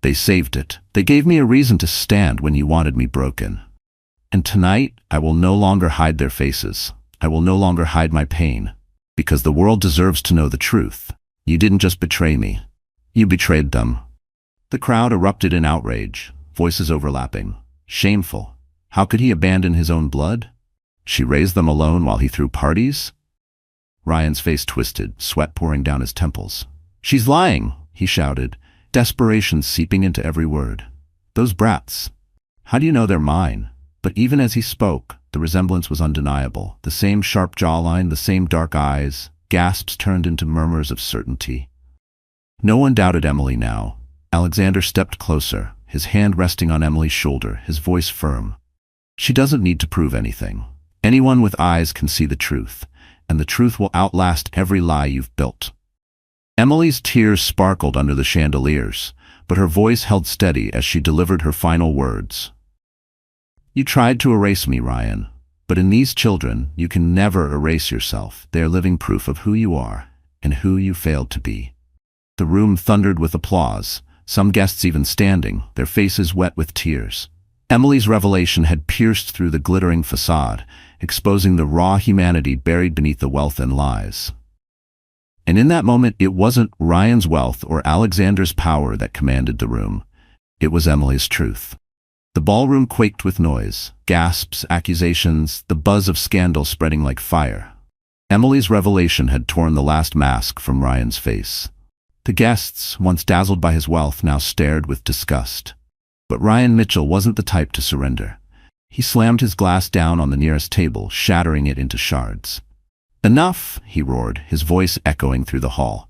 They saved it. They gave me a reason to stand when you wanted me broken. And tonight, I will no longer hide their faces. I will no longer hide my pain. Because the world deserves to know the truth. You didn't just betray me. You betrayed them." The crowd erupted in outrage, voices overlapping. Shameful. How could he abandon his own blood? She raised them alone while he threw parties? Ryan's face twisted, sweat pouring down his temples. "She's lying," he shouted, desperation seeping into every word. "Those brats. How do you know they're mine?" But even as he spoke, the resemblance was undeniable. The same sharp jawline, the same dark eyes. Gasps turned into murmurs of certainty. No one doubted Emily now. Alexander stepped closer, his hand resting on Emily's shoulder, his voice firm. "She doesn't need to prove anything. Anyone with eyes can see the truth, and the truth will outlast every lie you've built." Emily's tears sparkled under the chandeliers, but her voice held steady as she delivered her final words. "You tried to erase me, Ryan, but in these children, you can never erase yourself. They are living proof of who you are and who you failed to be." The room thundered with applause, some guests even standing, their faces wet with tears. Emily's revelation had pierced through the glittering facade, exposing the raw humanity buried beneath the wealth and lies. And in that moment, it wasn't Ryan's wealth or Alexander's power that commanded the room. It was Emily's truth. The ballroom quaked with noise, gasps, accusations, the buzz of scandal spreading like fire. Emily's revelation had torn the last mask from Ryan's face. The guests, once dazzled by his wealth, now stared with disgust. But Ryan Mitchell wasn't the type to surrender. He slammed his glass down on the nearest table, shattering it into shards. "Enough!" he roared, his voice echoing through the hall.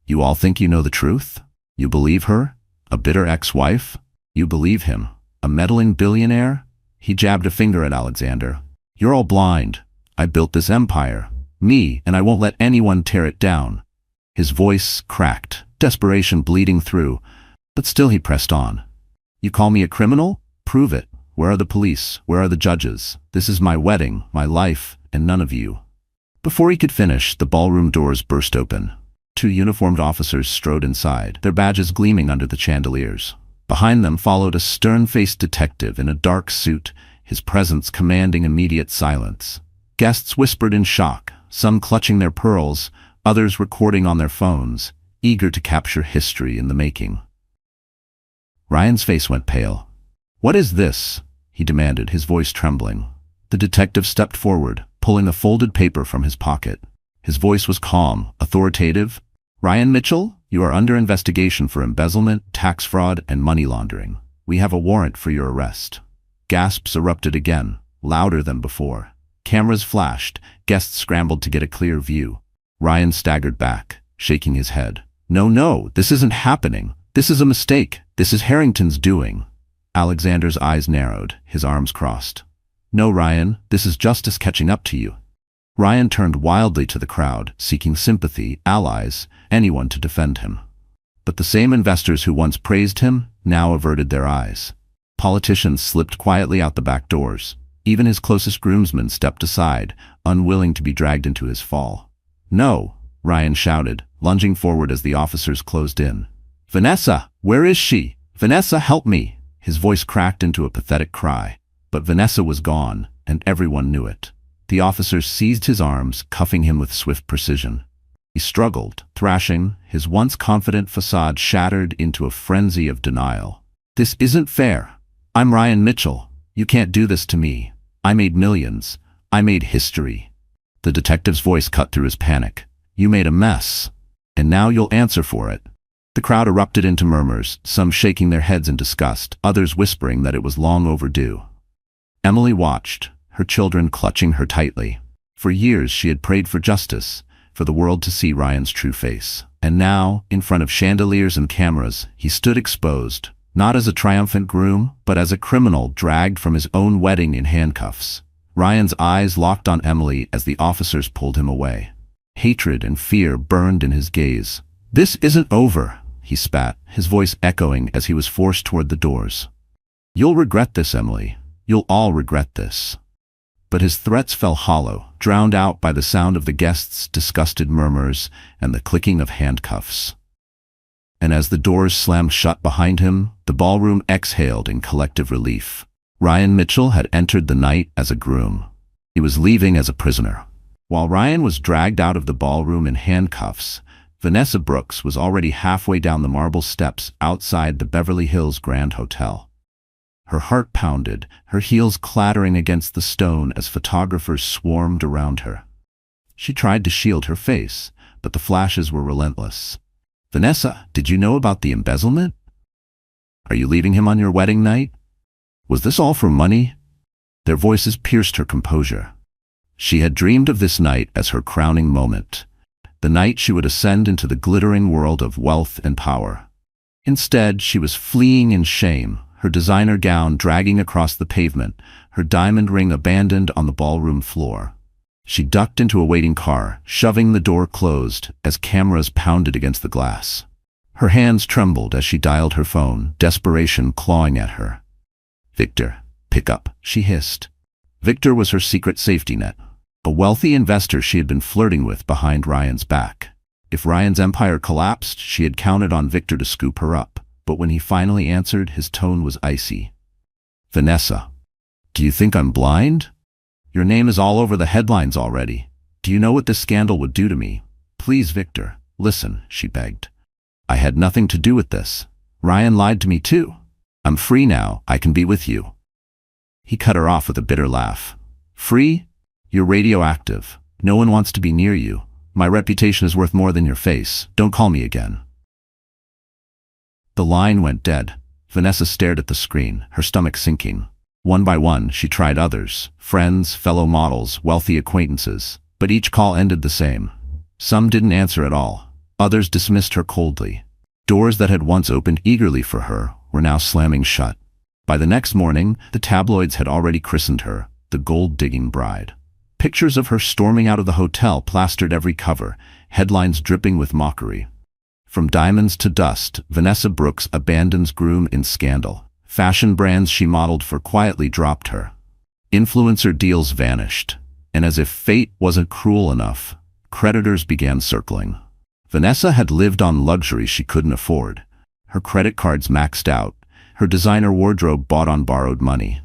"You all think you know the truth? You believe her? A bitter ex-wife? You believe him? A meddling billionaire?" He jabbed a finger at Alexander. "You're all blind. I built this empire. Me, and I won't let anyone tear it down." His voice cracked, desperation bleeding through, but still he pressed on. "You call me a criminal? Prove it. Where are the police? Where are the judges? This is my wedding, my life, and none of you." Before he could finish, the ballroom doors burst open. 2 uniformed officers strode inside, their badges gleaming under the chandeliers. Behind them followed a stern-faced detective in a dark suit, his presence commanding immediate silence. Guests whispered in shock, some clutching their pearls, others recording on their phones, eager to capture history in the making. Ryan's face went pale. "What is this?" he demanded, his voice trembling. The detective stepped forward, pulling a folded paper from his pocket. His voice was calm, authoritative. "Ryan Mitchell, you are under investigation for embezzlement, tax fraud, and money laundering. We have a warrant for your arrest." Gasps erupted again, louder than before. Cameras flashed, guests scrambled to get a clear view. Ryan staggered back, shaking his head. No, this isn't happening. This is a mistake. This is Harrington's doing." Alexander's eyes narrowed, his arms crossed. "No, Ryan, this is justice catching up to you." Ryan turned wildly to the crowd, seeking sympathy, allies, anyone to defend him. But the same investors who once praised him now averted their eyes. Politicians slipped quietly out the back doors. Even his closest groomsmen stepped aside, unwilling to be dragged into his fall. "No!" Ryan shouted, lunging forward as the officers closed in. "Vanessa, where is she? Vanessa, help me!" His voice cracked into a pathetic cry. But Vanessa was gone, and everyone knew it. The officers seized his arms, cuffing him with swift precision. He struggled, thrashing, his once confident facade shattered into a frenzy of denial. "This isn't fair. I'm Ryan Mitchell. You can't do this to me. I made millions. I made history." The detective's voice cut through his panic. "You made a mess, and now you'll answer for it." The crowd erupted into murmurs, some shaking their heads in disgust, others whispering that it was long overdue. Emily watched, her children clutching her tightly. For years she had prayed for justice, for the world to see Ryan's true face. And now, in front of chandeliers and cameras, he stood exposed, not as a triumphant groom, but as a criminal dragged from his own wedding in handcuffs. Ryan's eyes locked on Emily as the officers pulled him away. Hatred and fear burned in his gaze. "This isn't over," he spat, his voice echoing as he was forced toward the doors. "You'll regret this, Emily. You'll all regret this." But his threats fell hollow, drowned out by the sound of the guests' disgusted murmurs and the clicking of handcuffs. And as the doors slammed shut behind him, the ballroom exhaled in collective relief. Ryan Mitchell had entered the night as a groom. He was leaving as a prisoner. While Ryan was dragged out of the ballroom in handcuffs, Vanessa Brooks was already halfway down the marble steps outside the Beverly Hills Grand Hotel. Her heart pounded, her heels clattering against the stone as photographers swarmed around her. She tried to shield her face, but the flashes were relentless. "Vanessa, did you know about the embezzlement? Are you leaving him on your wedding night? Was this all for money?" Their voices pierced her composure. She had dreamed of this night as her crowning moment, the night she would ascend into the glittering world of wealth and power. Instead, she was fleeing in shame, her designer gown dragging across the pavement, her diamond ring abandoned on the ballroom floor. She ducked into a waiting car, shoving the door closed as cameras pounded against the glass. Her hands trembled as she dialed her phone, desperation clawing at her. "Victor, pick up," she hissed. Victor was her secret safety net, a wealthy investor she had been flirting with behind Ryan's back. If Ryan's empire collapsed, she had counted on Victor to scoop her up. But when he finally answered, his tone was icy. "Vanessa, do you think I'm blind? Your name is all over the headlines already. Do you know what this scandal would do to me? Please, Victor, listen, she begged. I had nothing to do with this. Ryan lied to me too. I'm free now, I can be with you. He cut her off with a bitter laugh. Free? You're radioactive. No one wants to be near you. My reputation is worth more than your face. Don't call me again. The line went dead. Vanessa stared at the screen, her stomach sinking. One by one, she tried others, friends, fellow models, wealthy acquaintances, but each call ended the same. Some didn't answer at all. Others dismissed her coldly. Doors that had once opened eagerly for her were now slamming shut. By the next morning, the tabloids had already christened her the gold-digging bride. Pictures of her storming out of the hotel plastered every cover, headlines dripping with mockery. From diamonds to dust, Vanessa Brooks abandons groom in scandal. Fashion brands she modeled for quietly dropped her. Influencer deals vanished. And as if fate wasn't cruel enough, creditors began circling. Vanessa had lived on luxury she couldn't afford. Her credit cards maxed out, her designer wardrobe bought on borrowed money.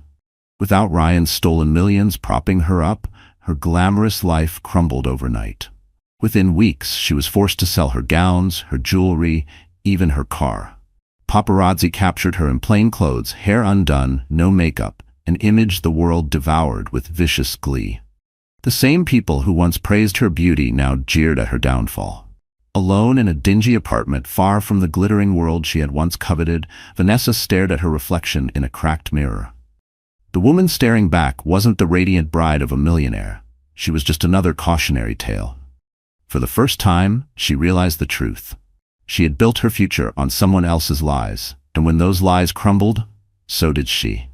Without Ryan's stolen millions propping her up, her glamorous life crumbled overnight. Within weeks, she was forced to sell her gowns, her jewelry, even her car. Paparazzi captured her in plain clothes, hair undone, no makeup, an image the world devoured with vicious glee. The same people who once praised her beauty now jeered at her downfall. Alone in a dingy apartment far from the glittering world she had once coveted, Vanessa stared at her reflection in a cracked mirror. The woman staring back wasn't the radiant bride of a millionaire. She was just another cautionary tale. For the first time, she realized the truth. She had built her future on someone else's lies, and when those lies crumbled, so did she.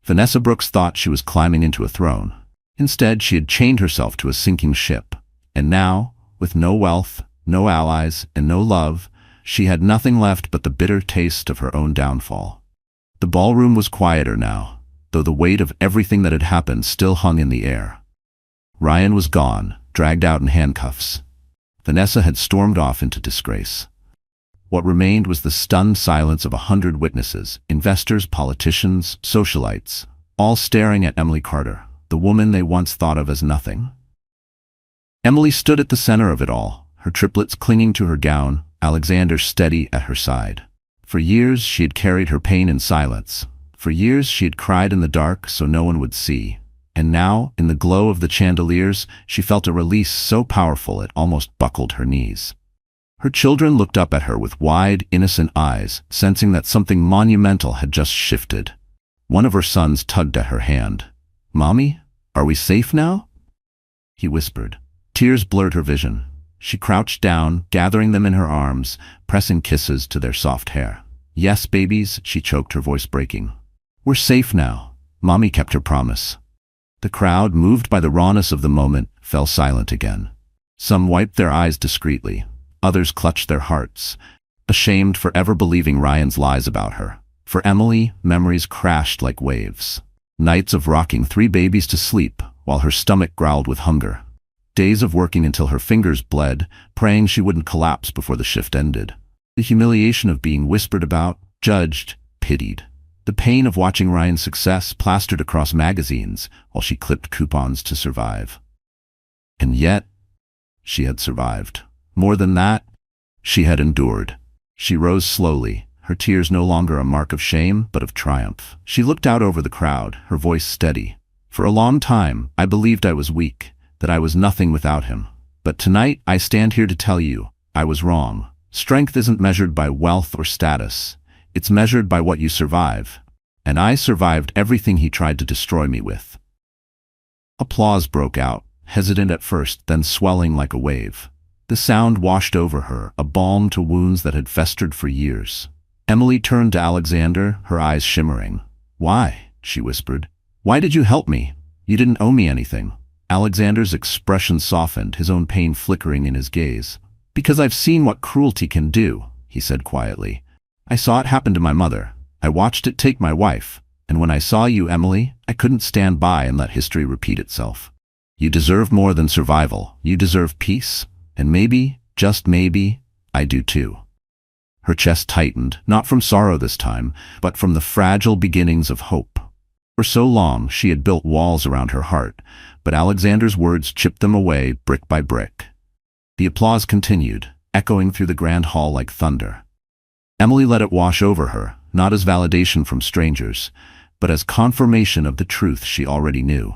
Vanessa Brooks thought she was climbing into a throne. Instead, she had chained herself to a sinking ship. And now, with no wealth, no allies, and no love, she had nothing left but the bitter taste of her own downfall. The ballroom was quieter now, though the weight of everything that had happened still hung in the air. Ryan was gone, dragged out in handcuffs. Vanessa had stormed off into disgrace. What remained was the stunned silence of 100 witnesses, investors, politicians, socialites, all staring at Emily Carter, the woman they once thought of as nothing. Emily stood at the center of it all, her triplets clinging to her gown, Alexander steady at her side. For years she had carried her pain in silence. For years she had cried in the dark so no one would see. And now, in the glow of the chandeliers, she felt a release so powerful it almost buckled her knees. Her children looked up at her with wide, innocent eyes, sensing that something monumental had just shifted. One of her sons tugged at her hand. "Mommy, are we safe now?" He whispered. Tears blurred her vision. She crouched down, gathering them in her arms, pressing kisses to their soft hair. "Yes, babies," she choked, her voice breaking. "We're safe now. Mommy kept her promise." The crowd, moved by the rawness of the moment, fell silent again. Some wiped their eyes discreetly. Others clutched their hearts, ashamed for ever believing Ryan's lies about her. For Emily, memories crashed like waves. Nights of rocking 3 babies to sleep while her stomach growled with hunger. Days of working until her fingers bled, praying she wouldn't collapse before the shift ended. The humiliation of being whispered about, judged, pitied. The pain of watching Ryan's success plastered across magazines while she clipped coupons to survive. And yet, she had survived. More than that, she had endured. She rose slowly, her tears no longer a mark of shame but of triumph. She looked out over the crowd, her voice steady. "For a long time, I believed I was weak, that I was nothing without him. But tonight, I stand here to tell you, I was wrong. Strength isn't measured by wealth or status. It's measured by what you survive. And I survived everything he tried to destroy me with." Applause broke out, hesitant at first, then swelling like a wave. The sound washed over her, a balm to wounds that had festered for years. Emily turned to Alexander, her eyes shimmering. "Why?" she whispered. "Why did you help me? You didn't owe me anything." Alexander's expression softened, his own pain flickering in his gaze. "Because I've seen what cruelty can do," he said quietly. "I saw it happen to my mother. I watched it take my wife. And when I saw you, Emily, I couldn't stand by and let history repeat itself. You deserve more than survival. You deserve peace. And maybe, just maybe, I do too." Her chest tightened, not from sorrow this time, but from the fragile beginnings of hope. For so long she had built walls around her heart, but Alexander's words chipped them away brick by brick. The applause continued, echoing through the grand hall like thunder. Emily let it wash over her, not as validation from strangers, but as confirmation of the truth she already knew.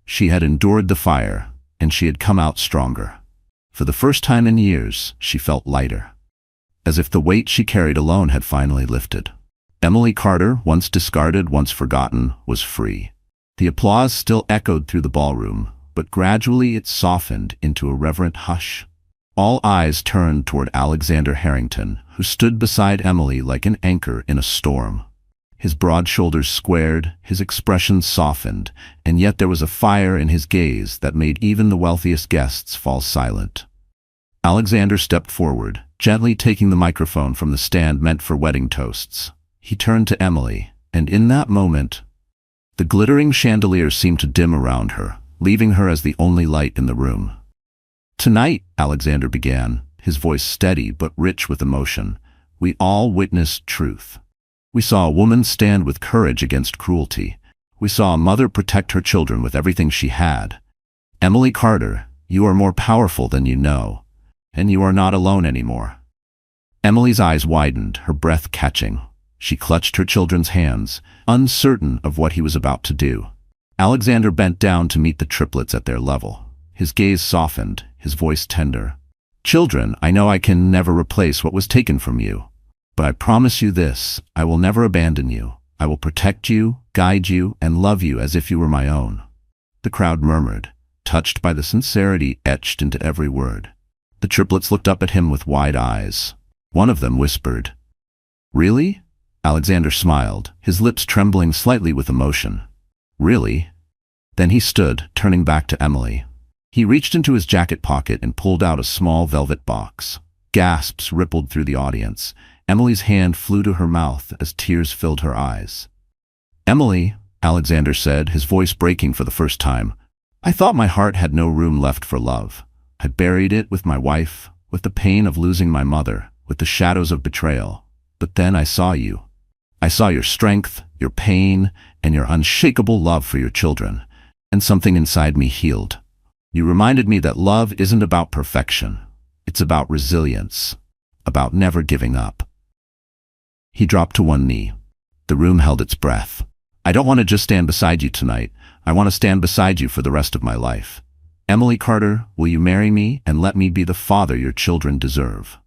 She had endured the fire, and she had come out stronger. For the first time in years, she felt lighter, as if the weight she carried alone had finally lifted. Emily Carter, once discarded, once forgotten, was free. The applause still echoed through the ballroom, but gradually it softened into a reverent hush. All eyes turned toward Alexander Harrington, who stood beside Emily like an anchor in a storm. His broad shoulders squared, his expression softened, and yet there was a fire in his gaze that made even the wealthiest guests fall silent. Alexander stepped forward, gently taking the microphone from the stand meant for wedding toasts. He turned to Emily, and in that moment, the glittering chandelier seemed to dim around her, leaving her as the only light in the room. "Tonight," Alexander began, his voice steady but rich with emotion, "we all witnessed truth. We saw a woman stand with courage against cruelty. We saw a mother protect her children with everything she had. Emily Carter, you are more powerful than you know, and you are not alone anymore." Emily's eyes widened, her breath catching. She clutched her children's hands, uncertain of what he was about to do. Alexander bent down to meet the triplets at their level. His gaze softened, his voice tender. "Children, I know I can never replace what was taken from you. But I promise you this, I will never abandon you. I will protect you, guide you, and love you as if you were my own." The crowd murmured, touched by the sincerity etched into every word. The triplets looked up at him with wide eyes. One of them whispered, "Really?" Alexander smiled, his lips trembling slightly with emotion. "Really?" Then he stood, turning back to Emily. He reached into his jacket pocket and pulled out a small velvet box. Gasps rippled through the audience. Emily's hand flew to her mouth as tears filled her eyes. "Emily," Alexander said, his voice breaking for the first time, "I thought my heart had no room left for love. I buried it with my wife, with the pain of losing my mother, with the shadows of betrayal. But then I saw you. I saw your strength, your pain, and your unshakable love for your children, and something inside me healed. You reminded me that love isn't about perfection. It's about resilience, about never giving up." He dropped to one knee. The room held its breath. "I don't want to just stand beside you tonight. I want to stand beside you for the rest of my life. Emily Carter, will you marry me and let me be the father your children deserve?"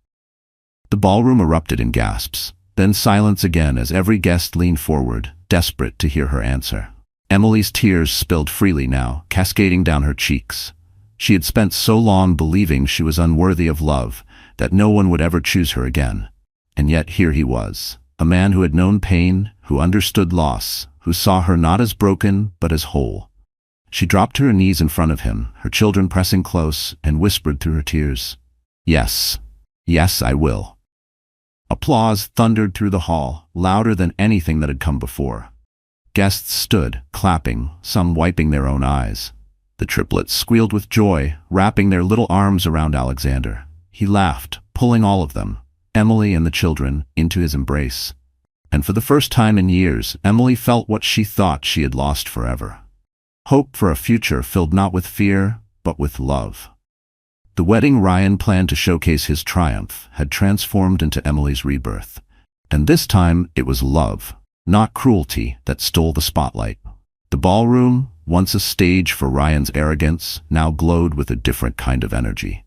The ballroom erupted in gasps, then silence again as every guest leaned forward, desperate to hear her answer. Emily's tears spilled freely now, cascading down her cheeks. She had spent so long believing she was unworthy of love, that no one would ever choose her again. And yet here he was, a man who had known pain, who understood loss, who saw her not as broken but as whole. She dropped to her knees in front of him, her children pressing close, and whispered through her tears, "Yes, yes, I will." Applause thundered through the hall, louder than anything that had come before. Guests stood, clapping, some wiping their own eyes. The triplets squealed with joy, wrapping their little arms around Alexander. He laughed, pulling all of them, Emily and the children, into his embrace. And for the first time in years, Emily felt what she thought she had lost forever. Hope for a future filled not with fear, but with love. The wedding Ryan planned to showcase his triumph had transformed into Emily's rebirth. And this time it was love, not cruelty, that stole the spotlight. The ballroom, once a stage for Ryan's arrogance, now glowed with a different kind of energy.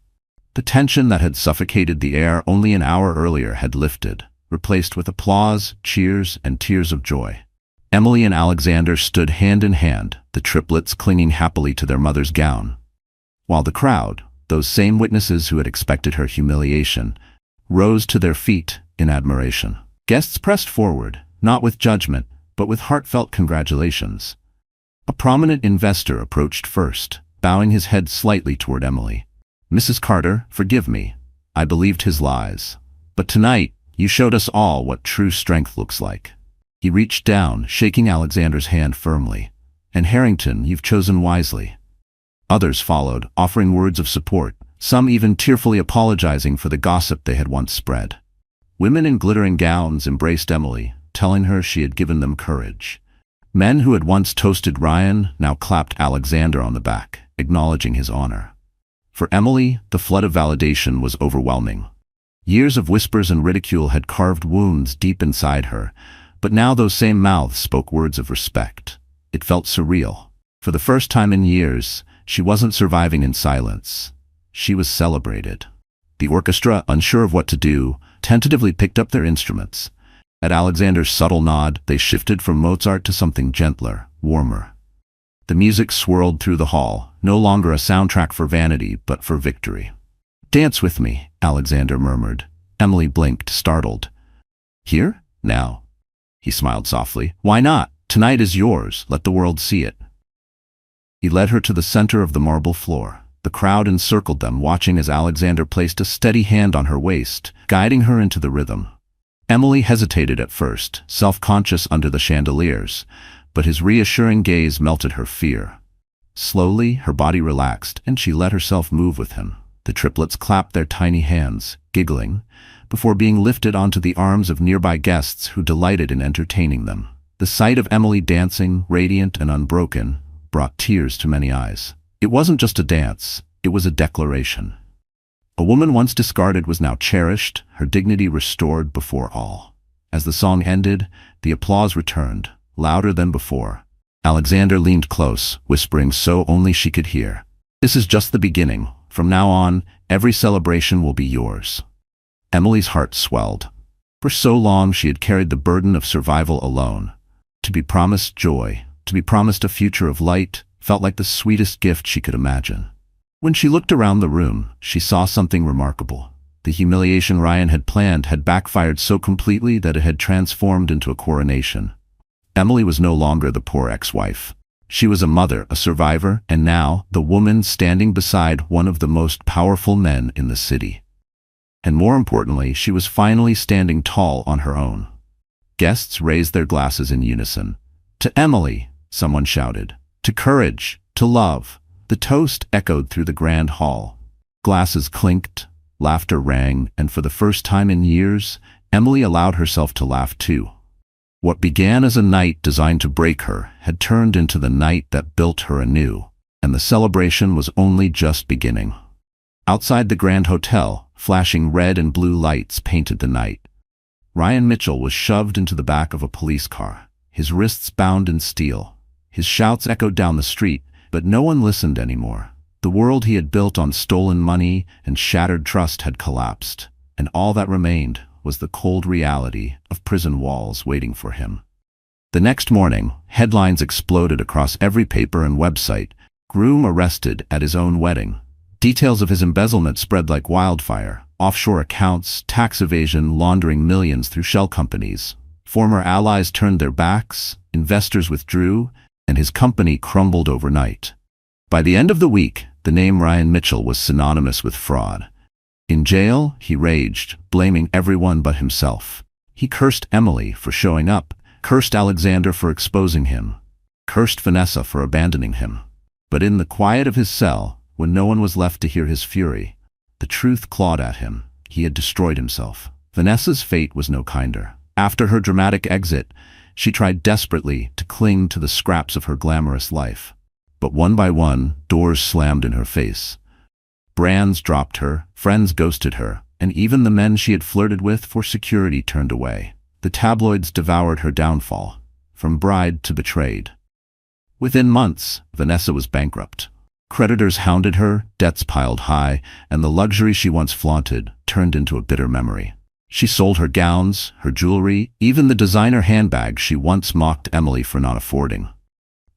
The tension that had suffocated the air only an hour earlier had lifted, replaced with applause, cheers, and tears of joy. Emily and Alexander stood hand in hand, the triplets clinging happily to their mother's gown, while the crowd, those same witnesses who had expected her humiliation, rose to their feet in admiration. Guests pressed forward, not with judgment, but with heartfelt congratulations. A prominent investor approached first, bowing his head slightly toward Emily. "Mrs. Carter, forgive me. I believed his lies. But tonight, you showed us all what true strength looks like." He reached down, shaking Alexander's hand firmly. "And Harrington, you've chosen wisely." Others followed, offering words of support, some even tearfully apologizing for the gossip they had once spread. Women in glittering gowns embraced Emily, telling her she had given them courage. Men who had once toasted Ryan now clapped Alexander on the back, acknowledging his honor. For Emily, the flood of validation was overwhelming. Years of whispers and ridicule had carved wounds deep inside her, but now those same mouths spoke words of respect. It felt surreal. For the first time in years, she wasn't surviving in silence. She was celebrated. The orchestra, unsure of what to do, tentatively picked up their instruments. At Alexander's subtle nod, they shifted from Mozart to something gentler, warmer. The music swirled through the hall, no longer a soundtrack for vanity, but for victory. "Dance with me," Alexander murmured. Emily blinked, startled. "Here? Now?" He smiled softly. "Why not? Tonight is yours. Let the world see it." He led her to the center of the marble floor. The crowd encircled them, watching as Alexander placed a steady hand on her waist, guiding her into the rhythm. Emily hesitated at first, self-conscious under the chandeliers, but his reassuring gaze melted her fear. Slowly, her body relaxed, and she let herself move with him. The triplets clapped their tiny hands, giggling, before being lifted onto the arms of nearby guests who delighted in entertaining them. The sight of Emily dancing, radiant and unbroken, brought tears to many eyes. It wasn't just a dance, it was a declaration. A woman once discarded was now cherished, her dignity restored before all. As the song ended, the applause returned, louder than before. Alexander leaned close, whispering so only she could hear. "This is just the beginning. From now on, every celebration will be yours." Emily's heart swelled. For so long she had carried the burden of survival alone. To be promised joy, to be promised a future of light, felt like the sweetest gift she could imagine. When she looked around the room, she saw something remarkable. The humiliation Ryan had planned had backfired so completely that it had transformed into a coronation. Emily was no longer the poor ex-wife. She was a mother, a survivor, and now the woman standing beside one of the most powerful men in the city. And more importantly, she was finally standing tall on her own. Guests raised their glasses in unison. "To Emily," someone shouted. "To courage, to love." The toast echoed through the grand hall. Glasses clinked, laughter rang, and for the first time in years, Emily allowed herself to laugh too. What began as a night designed to break her had turned into the night that built her anew, and the celebration was only just beginning. Outside the Grand Hotel, flashing red and blue lights painted the night. Ryan Mitchell was shoved into the back of a police car, his wrists bound in steel. His shouts echoed down the street, but no one listened anymore. The world he had built on stolen money and shattered trust had collapsed, and all that remained was the cold reality of prison walls waiting for him. The next morning, headlines exploded across every paper and website. Groom arrested at his own wedding. Details of his embezzlement spread like wildfire. Offshore accounts, tax evasion, laundering millions through shell companies. Former allies turned their backs, investors withdrew, and his company crumbled overnight. By the end of the week, the name Ryan Mitchell was synonymous with fraud. In jail, he raged, blaming everyone but himself. He cursed Emily for showing up, cursed Alexander for exposing him, cursed Vanessa for abandoning him. But in the quiet of his cell, when no one was left to hear his fury, the truth clawed at him. He had destroyed himself. Vanessa's fate was no kinder. After her dramatic exit, she tried desperately to cling to the scraps of her glamorous life. But one by one, doors slammed in her face. Brands dropped her, friends ghosted her, and even the men she had flirted with for security turned away. The tabloids devoured her downfall, from bride to betrayed. Within months, Vanessa was bankrupt. Creditors hounded her, debts piled high, and the luxury she once flaunted turned into a bitter memory. She sold her gowns, her jewelry, even the designer handbag she once mocked Emily for not affording.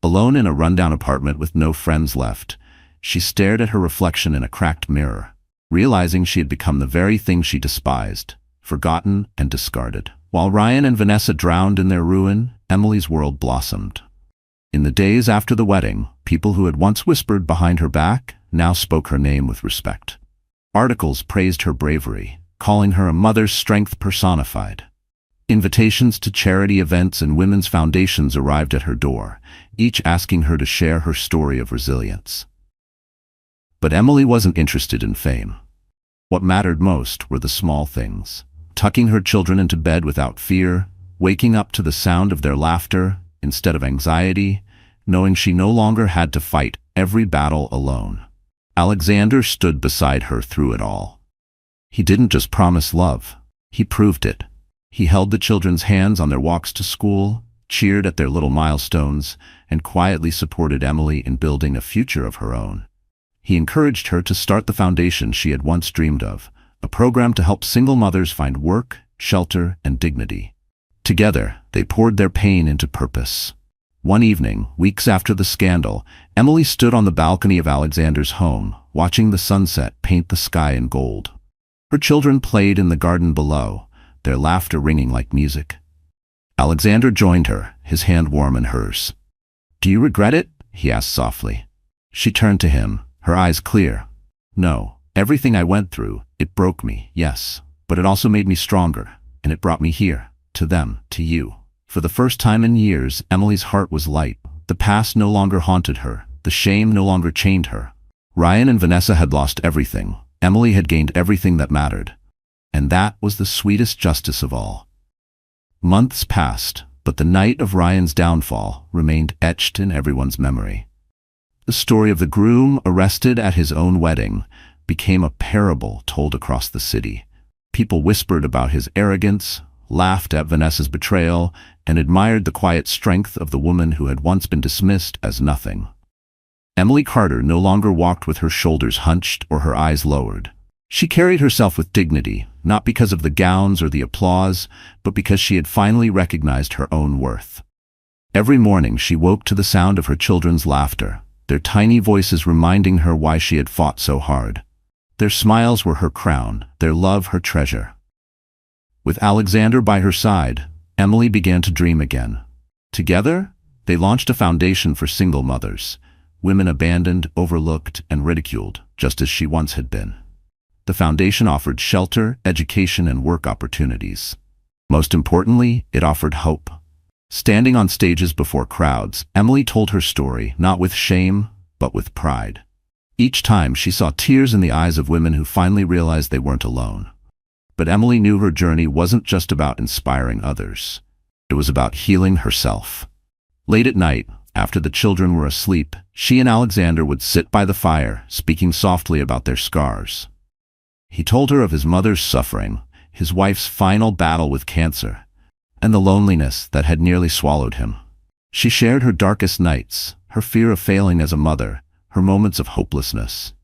Alone in a rundown apartment with no friends left, she stared at her reflection in a cracked mirror, realizing she had become the very thing she despised, forgotten and discarded. While Ryan and Vanessa drowned in their ruin, Emily's world blossomed. In the days after the wedding, people who had once whispered behind her back now spoke her name with respect. Articles praised her bravery, calling her a mother's strength personified. Invitations to charity events and women's foundations arrived at her door, each asking her to share her story of resilience. But Emily wasn't interested in fame. What mattered most were the small things. Tucking her children into bed without fear, waking up to the sound of their laughter, instead of anxiety, knowing she no longer had to fight every battle alone. Alexander stood beside her through it all. He didn't just promise love, he proved it. He held the children's hands on their walks to school, cheered at their little milestones, and quietly supported Emily in building a future of her own. He encouraged her to start the foundation she had once dreamed of, a program to help single mothers find work, shelter, and dignity. Together, they poured their pain into purpose. One evening, weeks after the scandal, Emily stood on the balcony of Alexander's home, watching the sunset paint the sky in gold. Her children played in the garden below, their laughter ringing like music. Alexander joined her, his hand warm in hers. "Do you regret it?" he asked softly. She turned to him, her eyes clear. "No, everything I went through, it broke me, yes, but it also made me stronger, and it brought me here, to them, to you." For the first time in years, Emily's heart was light. The past no longer haunted her, the shame no longer chained her. Ryan and Vanessa had lost everything. Emily had gained everything that mattered. And that was the sweetest justice of all. Months passed, but the night of Ryan's downfall remained etched in everyone's memory. The story of the groom arrested at his own wedding became a parable told across the city. People whispered about his arrogance, laughed at Vanessa's betrayal, and admired the quiet strength of the woman who had once been dismissed as nothing. Emily Carter no longer walked with her shoulders hunched or her eyes lowered. She carried herself with dignity, not because of the gowns or the applause, but because she had finally recognized her own worth. Every morning she woke to the sound of her children's laughter, their tiny voices reminding her why she had fought so hard. Their smiles were her crown, their love her treasure. With Alexander by her side, Emily began to dream again. Together, they launched a foundation for single mothers, women abandoned, overlooked, and ridiculed, just as she once had been. The foundation offered shelter, education, and work opportunities. Most importantly, it offered hope. Standing on stages before crowds, Emily told her story, not with shame, but with pride. Each time she saw tears in the eyes of women who finally realized they weren't alone. But Emily knew her journey wasn't just about inspiring others. It was about healing herself. Late at night, after the children were asleep, she and Alexander would sit by the fire, speaking softly about their scars. He told her of his mother's suffering, his wife's final battle with cancer, and the loneliness that had nearly swallowed him. She shared her darkest nights, her fear of failing as a mother, her moments of hopelessness.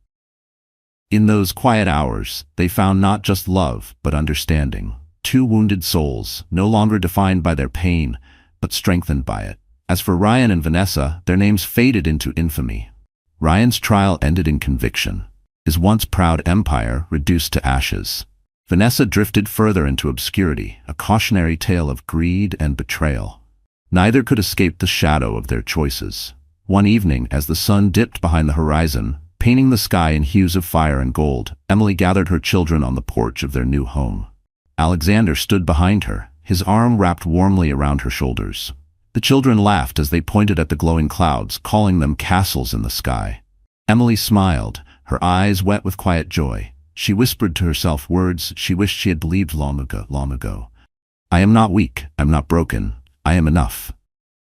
In those quiet hours, they found not just love, but understanding. Two wounded souls, no longer defined by their pain, but strengthened by it. As for Ryan and Vanessa, their names faded into infamy. Ryan's trial ended in conviction, his once proud empire reduced to ashes. Vanessa drifted further into obscurity, a cautionary tale of greed and betrayal. Neither could escape the shadow of their choices. One evening, as the sun dipped behind the horizon, painting the sky in hues of fire and gold, Emily gathered her children on the porch of their new home. Alexander stood behind her, his arm wrapped warmly around her shoulders. The children laughed as they pointed at the glowing clouds, calling them castles in the sky. Emily smiled, her eyes wet with quiet joy. She whispered to herself words she wished she had believed long ago. "I am not weak, I'm not broken, I am enough."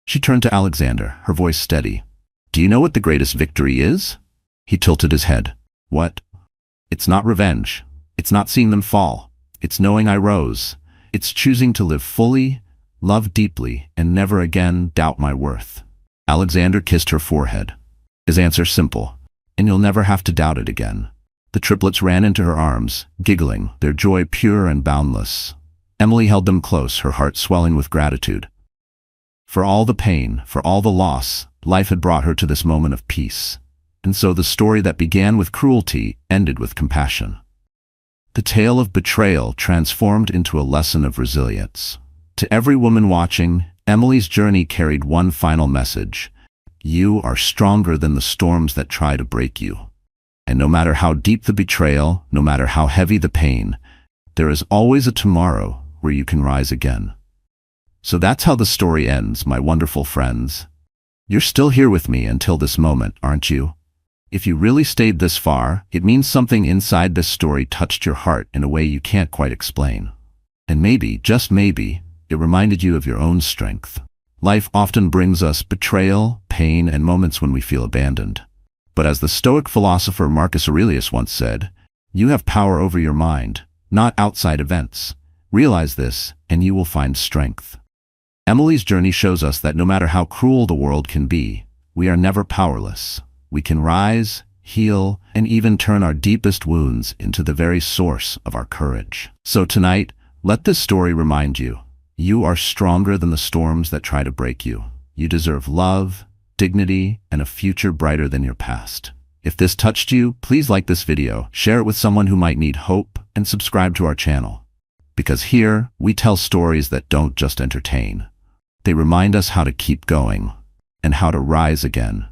She turned to Alexander, her voice steady. "Do you know what the greatest victory is?" He tilted his head. "What?" "It's not revenge. It's not seeing them fall. It's knowing I rose. It's choosing to live fully, love deeply, and never again doubt my worth." Alexander kissed her forehead. His answer simple, "And you'll never have to doubt it again." The triplets ran into her arms, giggling, their joy pure and boundless. Emily held them close, her heart swelling with gratitude. For all the pain, for all the loss, life had brought her to this moment of peace. And so the story that began with cruelty ended with compassion. The tale of betrayal transformed into a lesson of resilience. To every woman watching, Emily's journey carried one final message. You are stronger than the storms that try to break you. And no matter how deep the betrayal, no matter how heavy the pain, there is always a tomorrow where you can rise again. So that's how the story ends, my wonderful friends. You're still here with me until this moment, aren't you? If you really stayed this far, it means something inside this story touched your heart in a way you can't quite explain. And maybe, just maybe, it reminded you of your own strength. Life often brings us betrayal, pain, and moments when we feel abandoned. But as the Stoic philosopher Marcus Aurelius once said, you have power over your mind, not outside events. Realize this, and you will find strength. Emily's journey shows us that no matter how cruel the world can be, we are never powerless. We can rise, heal, and even turn our deepest wounds into the very source of our courage. So tonight, let this story remind you, you are stronger than the storms that try to break you. You deserve love, dignity, and a future brighter than your past. If this touched you, please like this video, share it with someone who might need hope, and subscribe to our channel. Because here, we tell stories that don't just entertain. They remind us how to keep going and how to rise again.